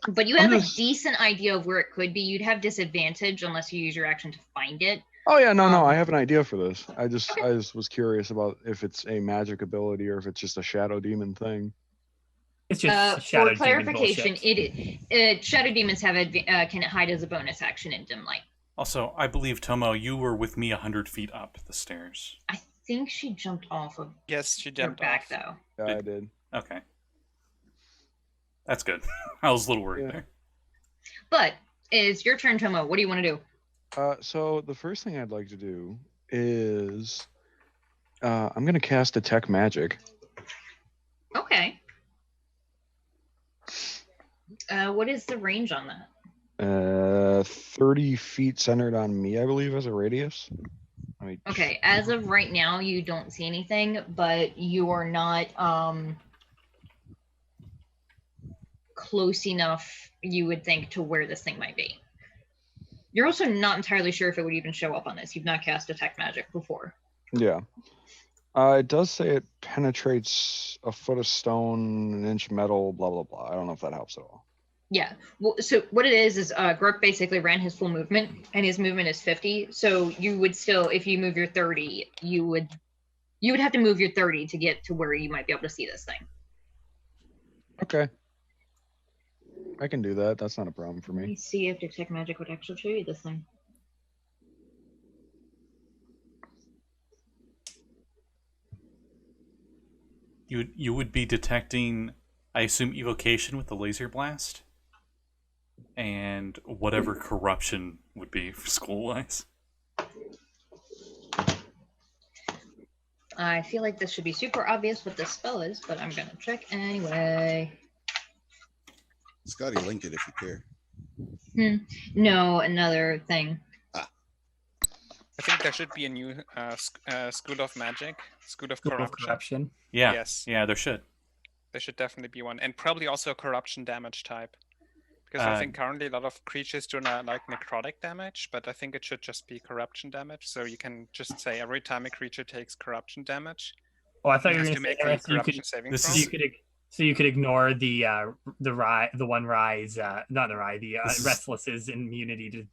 But you have a decent idea of where it could be. You'd have disadvantage unless you use your action to find it. Oh yeah, no, I have an idea for this. I just was curious about if it's a magic ability or if it's just a shadow demon thing. It's just shadow for clarification, demon shadow demons can hide as a bonus action in dim light. Also, I believe Tomo, you were with me 100 feet up the stairs. I think she jumped off of Yes, she her jumped back off. though. Yeah, I did. Okay. That's good. I was a little worried there. But it's your turn, Tomo. What do you want to do? So the first thing I'd like to do is I'm gonna cast Detect Magic. Okay. What is the range on that? 30 feet centered on me, I believe, as a radius. Okay, as of right now, you don't see anything, but you are not close enough, you would think, to where this thing might be. You're also not entirely sure if it would even show up on this. You've not cast Detect Magic before. Yeah. It does say it penetrates a foot of stone, an inch metal, blah, blah, blah. I don't know if that helps at all. Yeah. Well, so what it is Gurk basically ran his full movement, and his movement is 50. So you would still, if you move your 30, you would have to move your 30 to get to where you might be able to see this thing. Okay. I can do that. That's not a problem for Let me me. see if Detect Magic would actually show you this thing. You would be detecting, I assume, evocation with the laser blast, and whatever corruption would be for school-wise. I feel like this should be super obvious what this spell is, but I'm gonna check anyway. Scotty linked it if you care. No, another thing. I think there should be a new School of Magic, School of School of Corruption. corruption. Yeah. Yes. Yeah, there should. There should definitely be one, and probably also a corruption damage type. Because I think currently a lot of creatures do not like necrotic damage, but I think it should just be corruption damage. So you can just say every time a creature takes corruption damage, Oh, I thought it you were has going to to make say a Hera, corruption saving this throw. is- so you could ignore the one rise, not the rise, the This is- restless's immunity to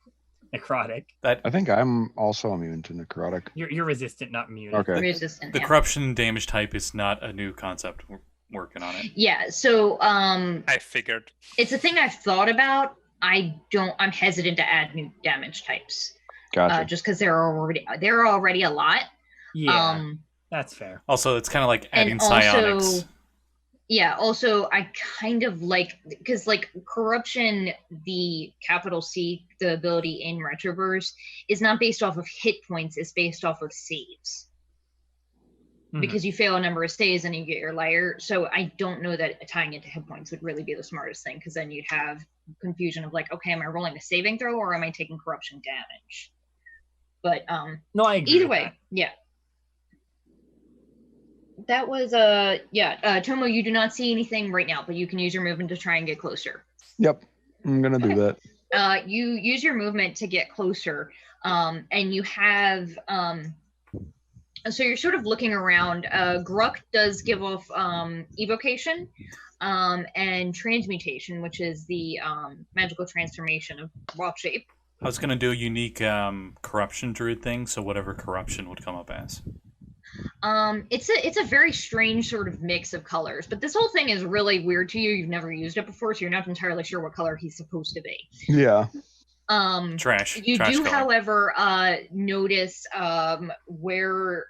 necrotic. I think I'm also immune to necrotic. You're resistant, not immune. Okay. Resistant. The yeah. corruption damage type is not a new concept. We're working on it. Yeah, so I figured. it's a thing I've thought about. I'm hesitant to add new damage types. Gotcha. Just because there are already a lot. Yeah, that's fair. Also, it's kind of like adding And also- psionics. Yeah, also I kind of like, because like corruption, the capital C, the ability in Retroverse, is not based off of hit points, it's based off of saves. Mhm. Because you fail a number of saves and you get your layer. So I don't know that tying it to hit points would really be the smartest thing, because then you'd have confusion of like, okay, am I rolling a saving throw or am I taking corruption damage? But No, I agree. either with way, that. yeah. That was Tomo, you do not see anything right now, but you can use your movement to try and get closer. Yep. I'm going to do that. You use your movement to get closer, and you have so you're sort of looking around. Gurk does give off evocation and transmutation, which is the magical transformation of wild shape. I was going to do a unique corruption druid thing, so whatever corruption would come up as. It's a very strange sort of mix of colors, but this whole thing is really weird to you. You've never used it before, so you're not entirely sure what color he's supposed to be. Yeah. Trash. You Trash do, color. however, notice where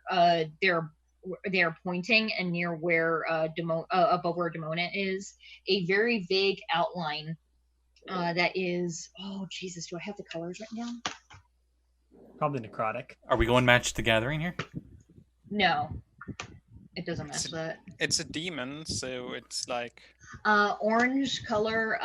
they are pointing, and near where above where Demona is, a very vague outline that is. Oh Jesus, do I have the colors written down? Probably necrotic. Are we going Magic the Gathering here? No, it doesn't match that. It's a demon, so it's like Orange color.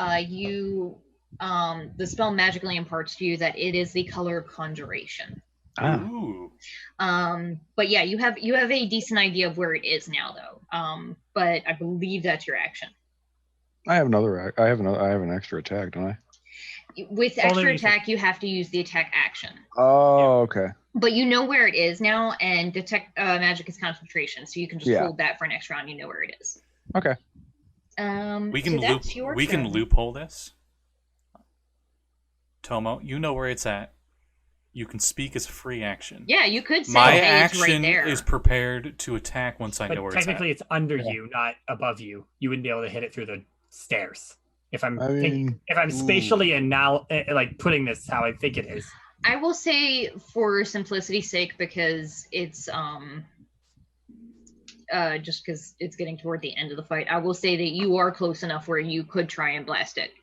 The spell magically imparts to you that it is the color of conjuration. Ooh. But yeah, you have a decent idea of where it is now, though. But I believe that's your action. I have an extra attack, don't I? With extra attack, you have to use the attack action. Oh, okay. But you know where it is now, and detect magic is concentration, so you can just hold that for an extra round. You know where it is. Okay. We can loophole this. Tomo, you know where it's at. You can speak as a free action. Yeah, you could say, my hey, action it's right there. Is prepared to attack once I know where it's at. Technically, it's under you, not above you. You wouldn't be able to hit it through the stairs. If I'm spatially and now like putting this how I think it is. I will say, for simplicity's sake, because it's just because it's getting toward the end of the fight, I will say that you are close enough where you could try and blast it.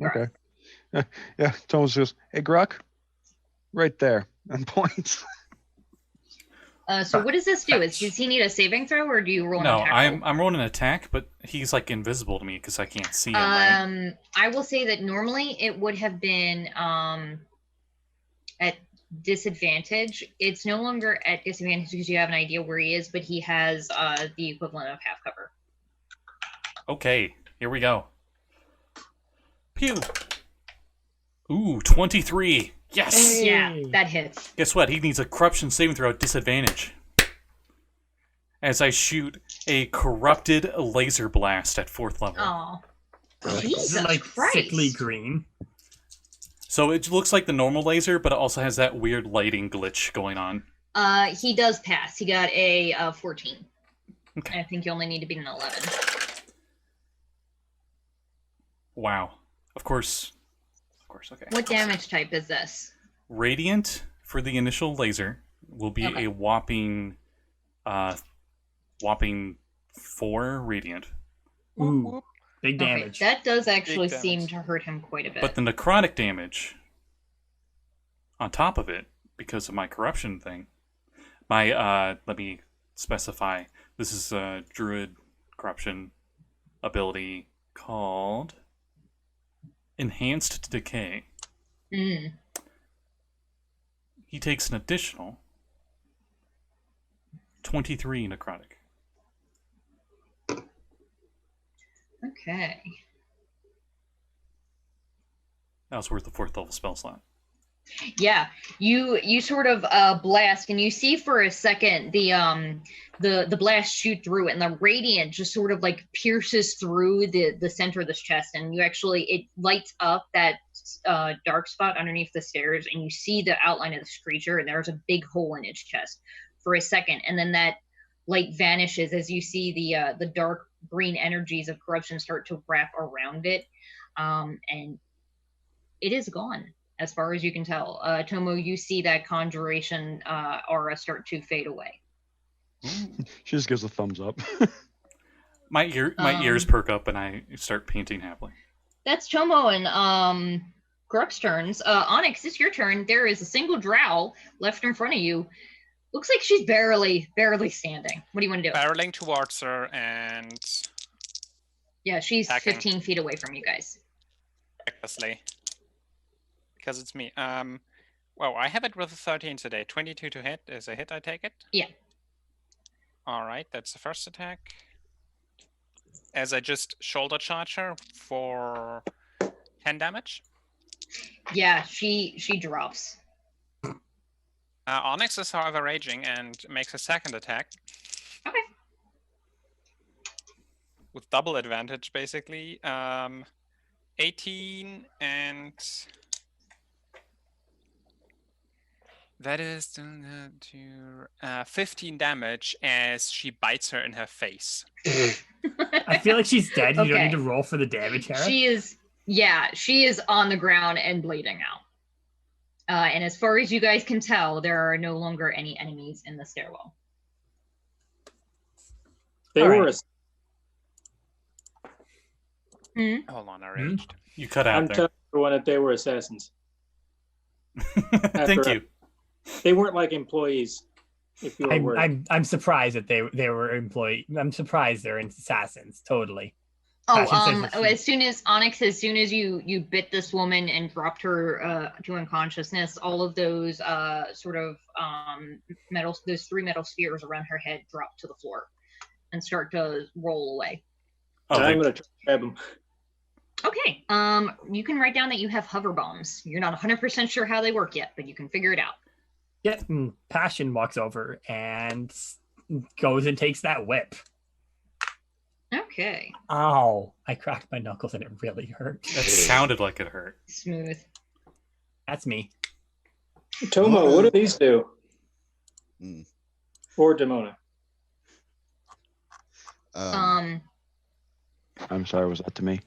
Okay. Yeah, Thomas goes, "Hey, Gurk, right there," and points. So what does this do? Does he need a saving throw, or do you roll an attack? No, I'm rolling an attack, but he's like invisible to me because I can't see him. Right? I will say that normally it would have been at disadvantage. It's no longer at disadvantage because you have an idea where he is, but he has the equivalent of half cover. Okay, here we go. Pew! Ooh, 23. Yes! Hey. Yeah, that hits. Guess what? He needs a corruption saving throw at disadvantage. As I shoot a corrupted laser blast at 4th level. Oh. Jesus Is it like Christ. Sickly green? So it looks like the normal laser, but it also has that weird lighting glitch going on. He does pass. He got a 14. Okay. I think you only need to beat an 11. Wow. Of course, okay. What damage type is this? Radiant for the initial laser will be a whopping 4 radiant. Ooh, big damage. Okay, that does actually seem to hurt him quite a bit. But the necrotic damage on top of it, because of my corruption thing, my let me specify. This is a Druid corruption ability called Enhanced Decay. Mm. He takes an additional 23 necrotic. Okay. That was worth the 4th level spell slot. Yeah, you sort of blast, and you see for a second the blast shoot through it, and the radiant just sort of like pierces through the center of this chest, and it lights up that dark spot underneath the stairs, and you see the outline of this creature, and there's a big hole in its chest for a second, and then that light vanishes as you see the dark green energies of corruption start to wrap around it, and it is gone. As far as you can tell, Tomo, you see that conjuration aura start to fade away. She just gives a thumbs up. My ears perk up and I start painting happily. That's Tomo and Gurk's turns. Onyx, it's your turn. There is a single drow left in front of you. Looks like she's barely standing. What do you want to do? Barreling towards her and... Yeah, she's attacking. 15 feet away from you guys. Recklessly. Because it's me. Well, I have it with a 13 today. 22 to hit is a hit, I take it? Yeah. All right, that's the first attack. As I just shoulder charge her for 10 damage. Yeah, she drops. Onyx is, however, raging and makes a second attack. Okay. With double advantage, basically. 18 and... That is 15 damage as she bites her in her face. I feel like she's dead. You don't need to roll for the damage, Hera. She is on the ground and bleeding out. And as far as you guys can tell, there are no longer any enemies in the stairwell. They All were. right. Hold on, I raged. You cut out I'm there. telling everyone that they were assassins. Thank you. They weren't like employees. If you were worried. I'm surprised that they were employee. I'm surprised they're assassins. Totally. Oh, Passion says that as soon as Onyx, as soon as you bit this woman and dropped her to unconsciousness, all of those sort of metals, those 3 metal spheres around her head drop to the floor and start to roll away. Oh, I'm gonna try to grab them. Okay. You can write down that you have hover bombs. You're not 100% sure how they work yet, but you can figure it out. Yeah. Passion walks over and goes and takes that whip. Okay. Ow! I cracked my knuckles and it really hurt. That sounded like it hurt. Smooth. That's me. Tomo, what do these do? Hmm. Or Demona? Um, I'm sorry, was that to me?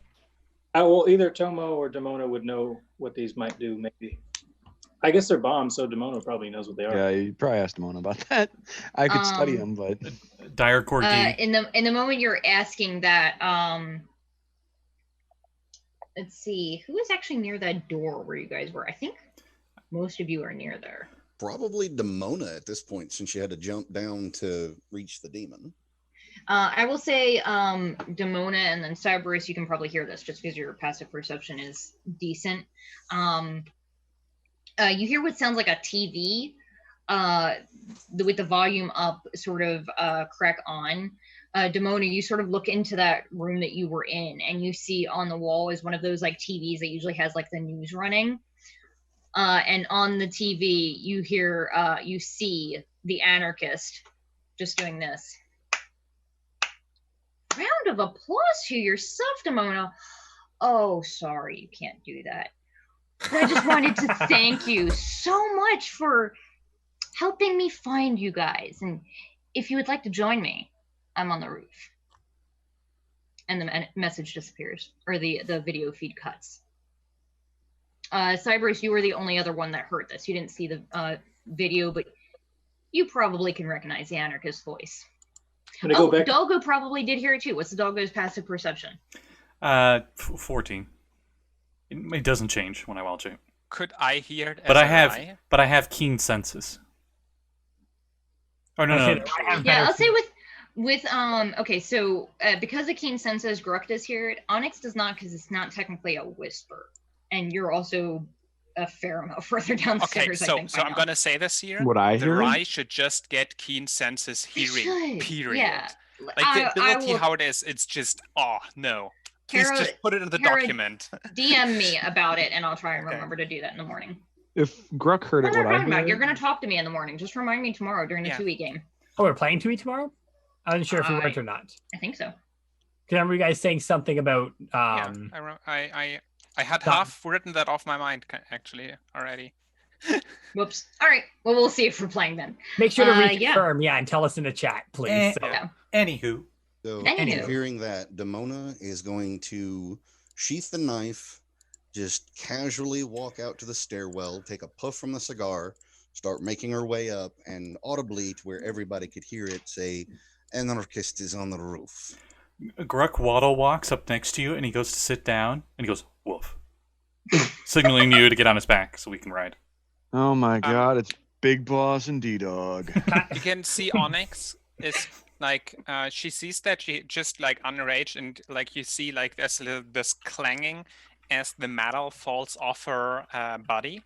Well, either Tomo or Demona would know what these might do, maybe. I guess they're bombs, so Demona probably knows what they are. Yeah, you probably asked Demona about that. I could study them, but Dire Corgi. In the moment you're asking that, let's see, who is actually near that door where you guys were? I think most of you are near there. probably Demona at this point, since she had to jump down to reach the demon. I will say Demona and then Cyberus, you can probably hear this just because your passive perception is decent. You hear what sounds like a TV with the volume up, sort of crack on. Demona, you sort of look into that room that you were in, and you see on the wall is one of those like TVs that usually has like the news running. And on the TV, you see the anarchist just doing this. Round of applause to yourself, Demona. Oh, sorry, you can't do that. I just wanted to thank you so much for helping me find you guys. And if you would like to join me, I'm on the roof. And the message disappears, or the video feed cuts. Cyberus, you were the only other one that heard this. You didn't see the video, but you probably can recognize the anarchist's voice. Go back. Doggo probably did hear it too. What's the doggo's passive perception? 14. It doesn't change when I wild shape. Could I hear it? But as I have keen senses. Oh no. Yeah, I'll say with okay, so because of keen senses, Gurk does hear it. Onyx does not, because it's not technically a whisper, and you're also a fair amount further downstairs. Okay, so I'm gonna say this here. Would I the hear it? Rai should just get keen senses hearing. Period. Yeah. Like the ability will, how it is, it's just no. Please Hera, just put it in the Hera, document. DM me about it, and I'll try and Okay. remember to do that in the morning. if Gurk heard it, What would I am I hear about? You're it? gonna talk to me in the morning. Just remind me tomorrow during the Yeah. 2E game. Oh, we're playing 2E tomorrow? I wasn't sure if we weren't or not. I think so. Because I remember you guys saying something about Yeah, I had Done. half written that off my mind actually already. Whoops. All right. Well, we'll see if we're playing then. make sure to yeah. reconfirm, yeah, and tell us in the chat, please. So- Yeah. Anywho, So, Anywho. hearing that, Demona is going to sheath the knife, just casually walk out to the stairwell, take a puff from the cigar, start making her way up, and audibly, to where everybody could hear it, say, "Anarchist is on the roof." Gurk Waddle walks up next to you, and he goes to sit down, and he goes, "Woof," signaling you to get on his back so we can ride. Oh my god, it's Big Boss and D-Dog. You can see Onyx is like she sees that she just like unraged, and like you see like there's a little this clanging as the metal falls off her body,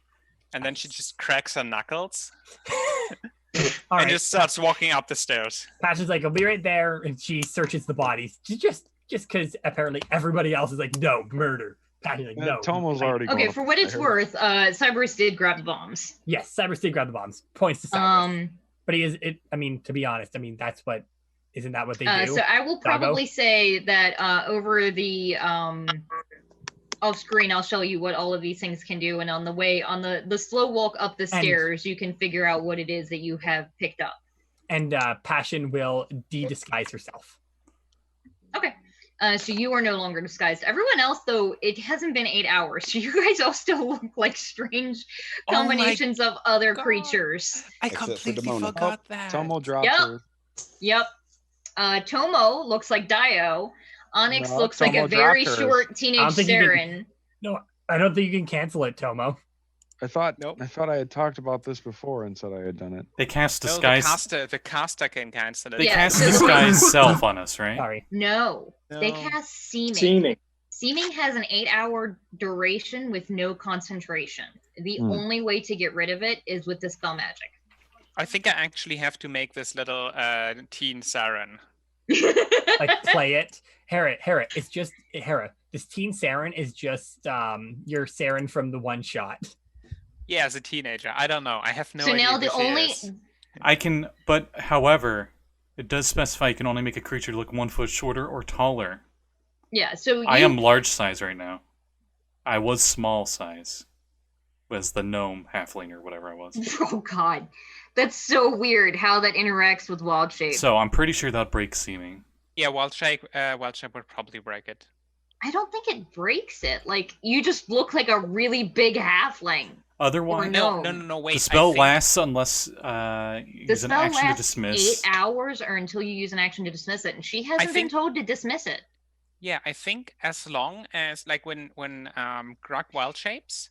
and then she just cracks her knuckles All and right. just starts walking up the stairs. Passion's like, I'll be right there, and she searches the bodies. Just because apparently everybody else is like, no, murder. Passion's like, no. Tomo's already gone Okay, up for what the it's stairs. worth, Cyberus did grab the bombs. Yes, Cyberus did grab the bombs. Points to Cyberus. But he is, I mean, to be honest, I mean, that's what, isn't that what they do? So I will probably say that over the off screen, I'll show you what all of these things can do, and on the way, on the slow walk up the stairs, you can figure out what it is that you have picked up. And Passion will de-disguise herself. Okay. So you are no longer disguised. Everyone else, though, it hasn't been 8 hours, so you guys all still look like strange Oh my combinations of other God. creatures. I Except for completely Demona. forgot that. Tomo dropped Yep. her. Yep. Tomo looks like Dio. Onyx No, looks like Tomo a very dropped hers. short I teenage don't think you can- Saren. No, I don't think you can cancel it, Tomo. I thought Nope. I had talked about this before and said I had done it. They cast No, disguise. the caster can cancel it. They Yeah, cast so- disguise self on us, right? Sorry. No, they No. cast Seeming. Seeming. Seeming has an 8-hour duration with no concentration. The Hmm. only way to get rid of it is with Dispel Magic. I think I actually have to make this little teen Saren. Like play it. Hera, it's just Hera. This teen Saren is just your Saren from the one shot. Yeah, as a teenager. I don't know. I have no So idea. now who the she only is. I can, but however, it does specify you can only make a creature look 1 foot shorter or taller. so I you- am large size right now. I was small size. Was the gnome halfling or whatever I was. Oh god, that's so weird how that interacts with Wild Shape. So I'm pretty sure that breaks seeming. Yeah, Wild Shape would probably break it. I don't think it breaks it. Like you just look like a really big halfling. Otherwise, No. No, wait. the I spell think- lasts unless you The use an spell action to lasts dismiss. 8 hours or until you use an action to dismiss it, and she hasn't think- been told to dismiss it. Yeah, I think as long as like when Gurk wild shapes,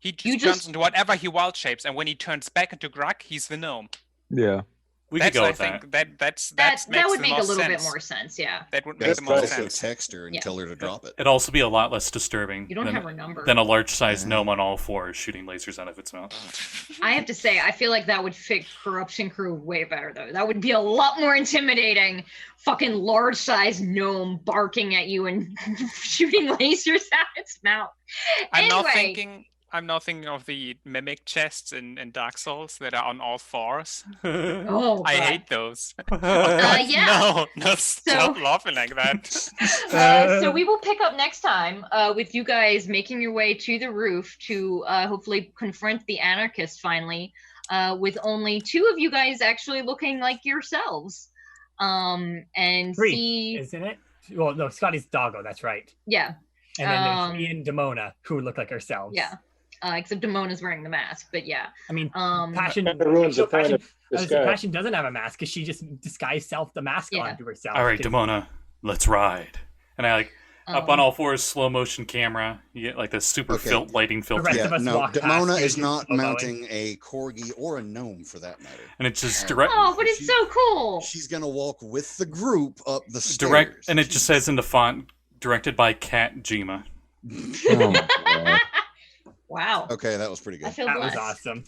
he just turns into whatever he wild shapes, and when he turns back into Gurk, he's the gnome. Yeah. We could That's go I with that. think that That would the make a most little sense. bit more sense. Yeah, That would make That's the most also sense. text her and Yeah. tell her to drop it. It'd also be a lot less disturbing you don't have her number. than a large-sized gnome on all fours shooting lasers out of its mouth. I have to say, I feel like that would fit Corruption Crew way better, though. That would be a lot more intimidating. Fucking large-sized gnome barking at you and shooting lasers out its mouth. I'm now thinking of the mimic chests in Dark Souls that are on all fours. Oh, I God. hate those. Yeah. No, stop laughing like that. So we will pick up next time with you guys making your way to the roof to hopefully confront the anarchist finally, with only 2 of you guys actually looking like yourselves. And 3, see, isn't it? Well, no, Scotty's doggo. That's right. yeah, And then there's me and Demona who look like ourselves. yeah. Except Demona's wearing the mask, but yeah. I mean, Um, Passion. That ruins the point Passion, of this guy. Passion doesn't have a mask because she just disguised the mask Yeah. onto herself. All right, 'cause- Demona, let's ride. And I up on um, all fours, slow motion camera. You get like the super Okay. lighting filter, rest Yeah, of us no, walk past Demona her is just not elbowing. mounting a corgi or a gnome for that matter. and it's just direct. Oh, but it's so cool. She's gonna walk with the group up the stairs. Direct, and it just says in the font, directed by Kat Jima. Oh my God. Wow. Okay, that was pretty I good. feel That was blessed. awesome.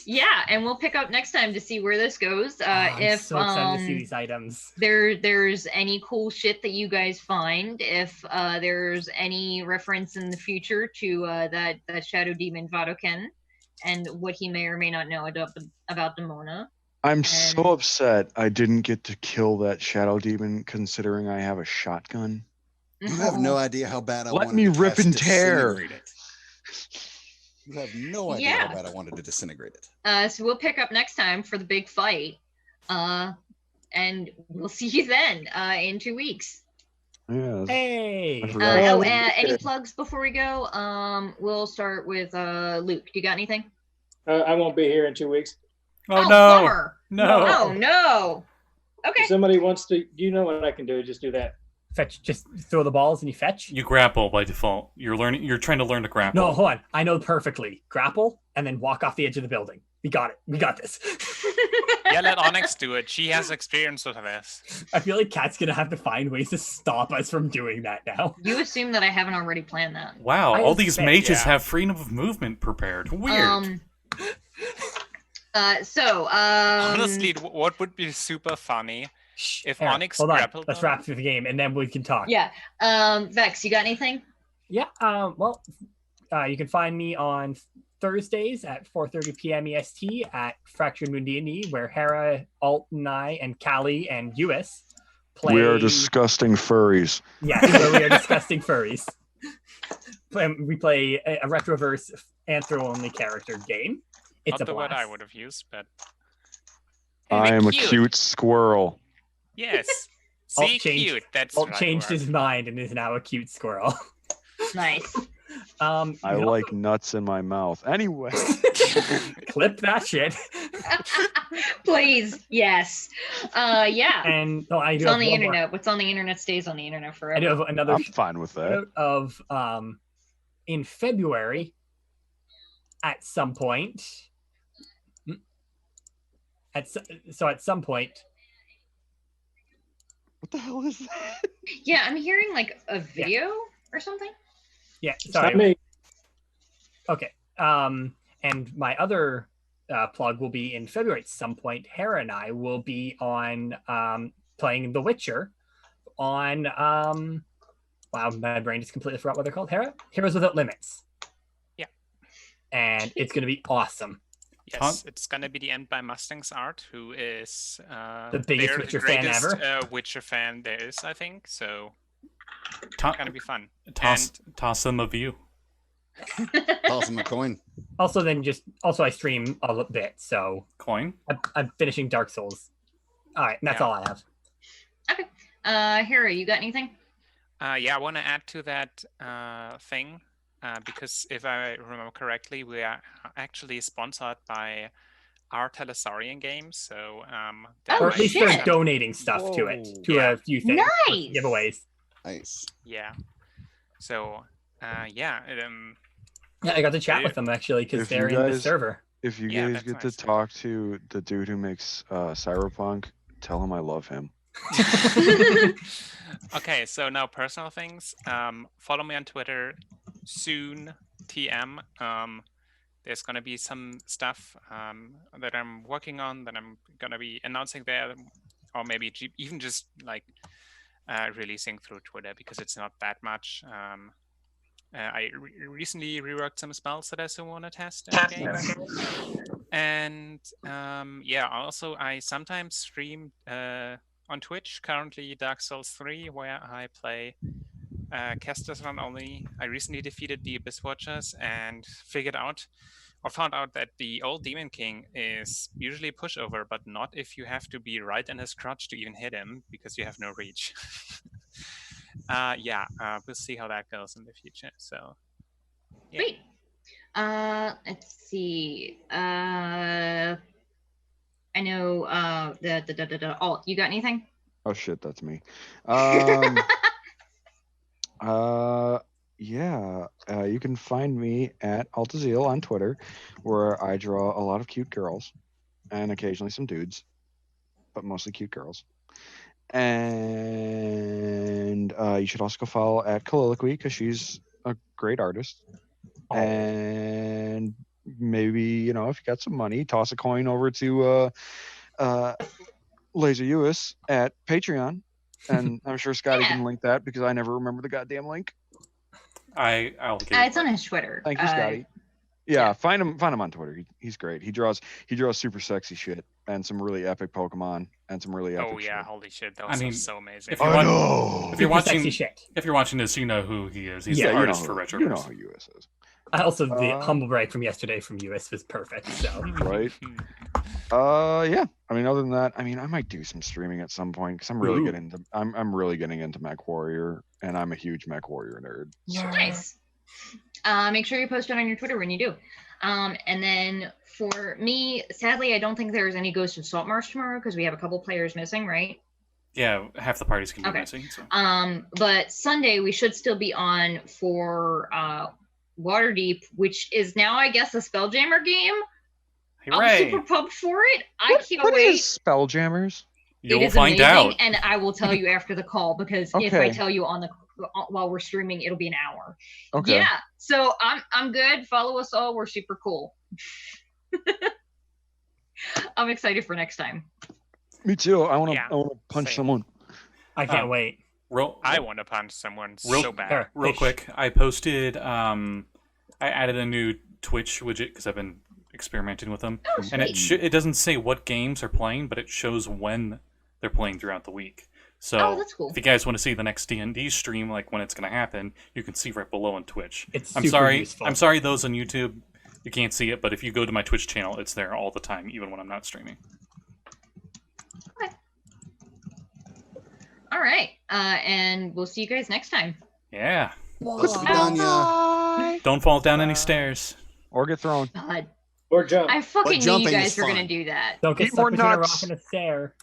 Yeah, and we'll pick up next time to see where this goes. I'm If so excited to see these items. there's any cool shit that you guys find, if there's any reference in the future to that shadow demon Vadoken and what he may or may not know about Demona. I'm so And- upset I didn't get to kill that shadow demon considering I have a shotgun. You have no idea how bad I Let wanted me to rip cast and tear. Disintegrate it. You have no idea Yeah. how bad I wanted to disintegrate it. So we'll pick up next time for the big fight. And we'll see you then in 2 weeks. Yeah. Hey. I forgot. Any plugs before we go? We'll start with Luke. Do you got anything? I won't be here in 2 weeks. Oh, no, bummer. no. Oh no. Okay. If somebody wants to, you know what I can do. Just do that. Fetch. Just throw the balls and you fetch. You grapple by default. You're trying to learn to grapple. No, hold on. I know perfectly. Grapple and then walk off the edge of the building. We got it. We got this. Yeah, let Onyx do it. She has experience with this. I feel like Kat's gonna have to find ways to stop us from doing that now. You assume that I haven't already planned that. Wow, I all these expect- mages yeah. have freedom of movement prepared. Weird. Honestly, what would be super funny Shh, if Hera, Onyx hold on. grappled Let's them? wrap through the game and then we can talk. Yeah. Vex, you got anything? Yeah. You can find me on Thursdays at 4:30 p.m. EST at Fractured Moon D&D, where Hera, Alt, and I, and Callie, and Uis play. We are disgusting furries. Yeah, where we are disgusting furries. We play a Retroverse Anthro-only character game. It's Not a the word blast. I would have used, but I am a cute squirrel. yes. Alt See, changed- cute. That's Alt the right changed word. his mind and is now a cute squirrel. Nice. I like nuts in my mouth. Anyway. Clip that shit. Please, yes. Yeah. And I It's do on have the one more. internet. What's on the internet stays on the internet forever. I do have another I'm fine with that. note of in February at some point. At some point. What the hell is that? Yeah, I'm hearing like a video or something. Yeah, It's not sorry. me. Okay. And my other plug will be in February at some point. Hera and I will be on playing The Witcher on wow, my brain just completely forgot what they're called. Heroes Without Limits. Yeah. And it's gonna be awesome. Yes, it's gonna be the end by Mustang's Art, who is The biggest they're Witcher the fan greatest, ever. Witcher fan there is, I think. So To- it's gonna be fun. toss them a view. Toss him a coin. Also, I stream a bit, so Coin. I'm finishing Dark Souls. All right, and that's Yeah. all I have. Okay. Hera, you got anything? Yeah, I want to add to that thing because if I remember correctly, we are actually sponsored by our Telesaurian games. So that Oh, Or might at least be shit. they're some- donating stuff to it, Whoa. to Yeah. a few things, Nice. giveaways. Nice. Yeah. So yeah. Yeah, I got to chat Yeah. with them actually because If they're you in the guys- server. If you Yeah, guys that's get nice. to talk to the dude who makes Cyberpunk, tell him I love him. Okay, so now personal things. Follow me on Twitter soon, TM. There's gonna be some stuff that I'm working on that I'm gonna be announcing there, or maybe even just like releasing through Twitter because it's not that much. I recently reworked some spells that I still want to test in the game. And yeah, also I sometimes stream on Twitch, currently Dark Souls 3, where I play casters run only. I recently defeated the Abyss Watchers and found out that the old Demon King is usually a pushover, but not if you have to be right in his crotch to even hit him, because you have no reach. Yeah, we'll see how that goes in the future. So, yeah. Great. Let's see. I know the Alt. You got anything? Oh shit, that's me. Yeah, you can find me at Altaziel on Twitter, where I draw a lot of cute girls and occasionally some dudes, but mostly cute girls. And you should also go follow at Colloquy because she's a great artist. And maybe, if you got some money, toss a coin over to Laser Uis at Patreon. And I'm sure Scotty can link that because I never remember the goddamn link. I'll give It's on his Twitter. Thank you, Scotty. Yeah, find him on Twitter. He's great. He draws super sexy shit and some really epic Pokemon and some really epic Oh yeah, shit. holy shit, that I was mean, so amazing. if you're, I wa- know. if you're Sexy watching, shit. if you're watching this, you know who he is. He's Yeah, the you artist for You Retroverse. know who US is. Also, the Uh, humble brag from yesterday from US was perfect. So Right? Yeah. I mean, other than that, I might do some streaming at some point because I'm really I'm really getting into Mech Warrior, and I'm a huge Mech Warrior nerd. So. Nice. Make sure you post it on your Twitter when you do. And then for me, sadly, I don't think there's any Ghost of Saltmarsh tomorrow because we have a couple players missing, right? Yeah, half the parties can be Okay. missing. So. But Sunday we should still be on for Waterdeep, which is now, I guess, a Spelljammer game. I'm Hooray! super pumped for it. I can't What wait. is Spelljamers? You It will is find amazing, out. and I will tell you after the call because if I Okay. tell you while we're streaming, it'll be an hour. Okay. Yeah, so I'm good. Follow us all. We're super cool. I'm excited for next time. Me too. I want to. Yeah, I want to punch same. someone. I can't wait. I want to punch someone Real- so bad. Here, Real ish. quick, I posted. I added a new Twitch widget because I've been experimenting with them, Oh, and it sweet. it doesn't say what games are playing, but it shows when they're playing throughout the week. So Oh, that's cool. if you guys want to see the next D&D stream, like when it's going to happen, you can see right below on Twitch. It's I'm super sorry. useful. I'm sorry, those on YouTube, you can't see it, but if you go to my Twitch channel, it's there all the time, even when I'm not streaming. All right, and we'll see you guys next time. Yeah. Let's be done, yeah. Don't fall down any stairs. Or get thrown. God. Or jump. I fucking knew you jumping guys is were gonna fun. do that. Don't get Eat stuck more between a nuts. rock and a stair.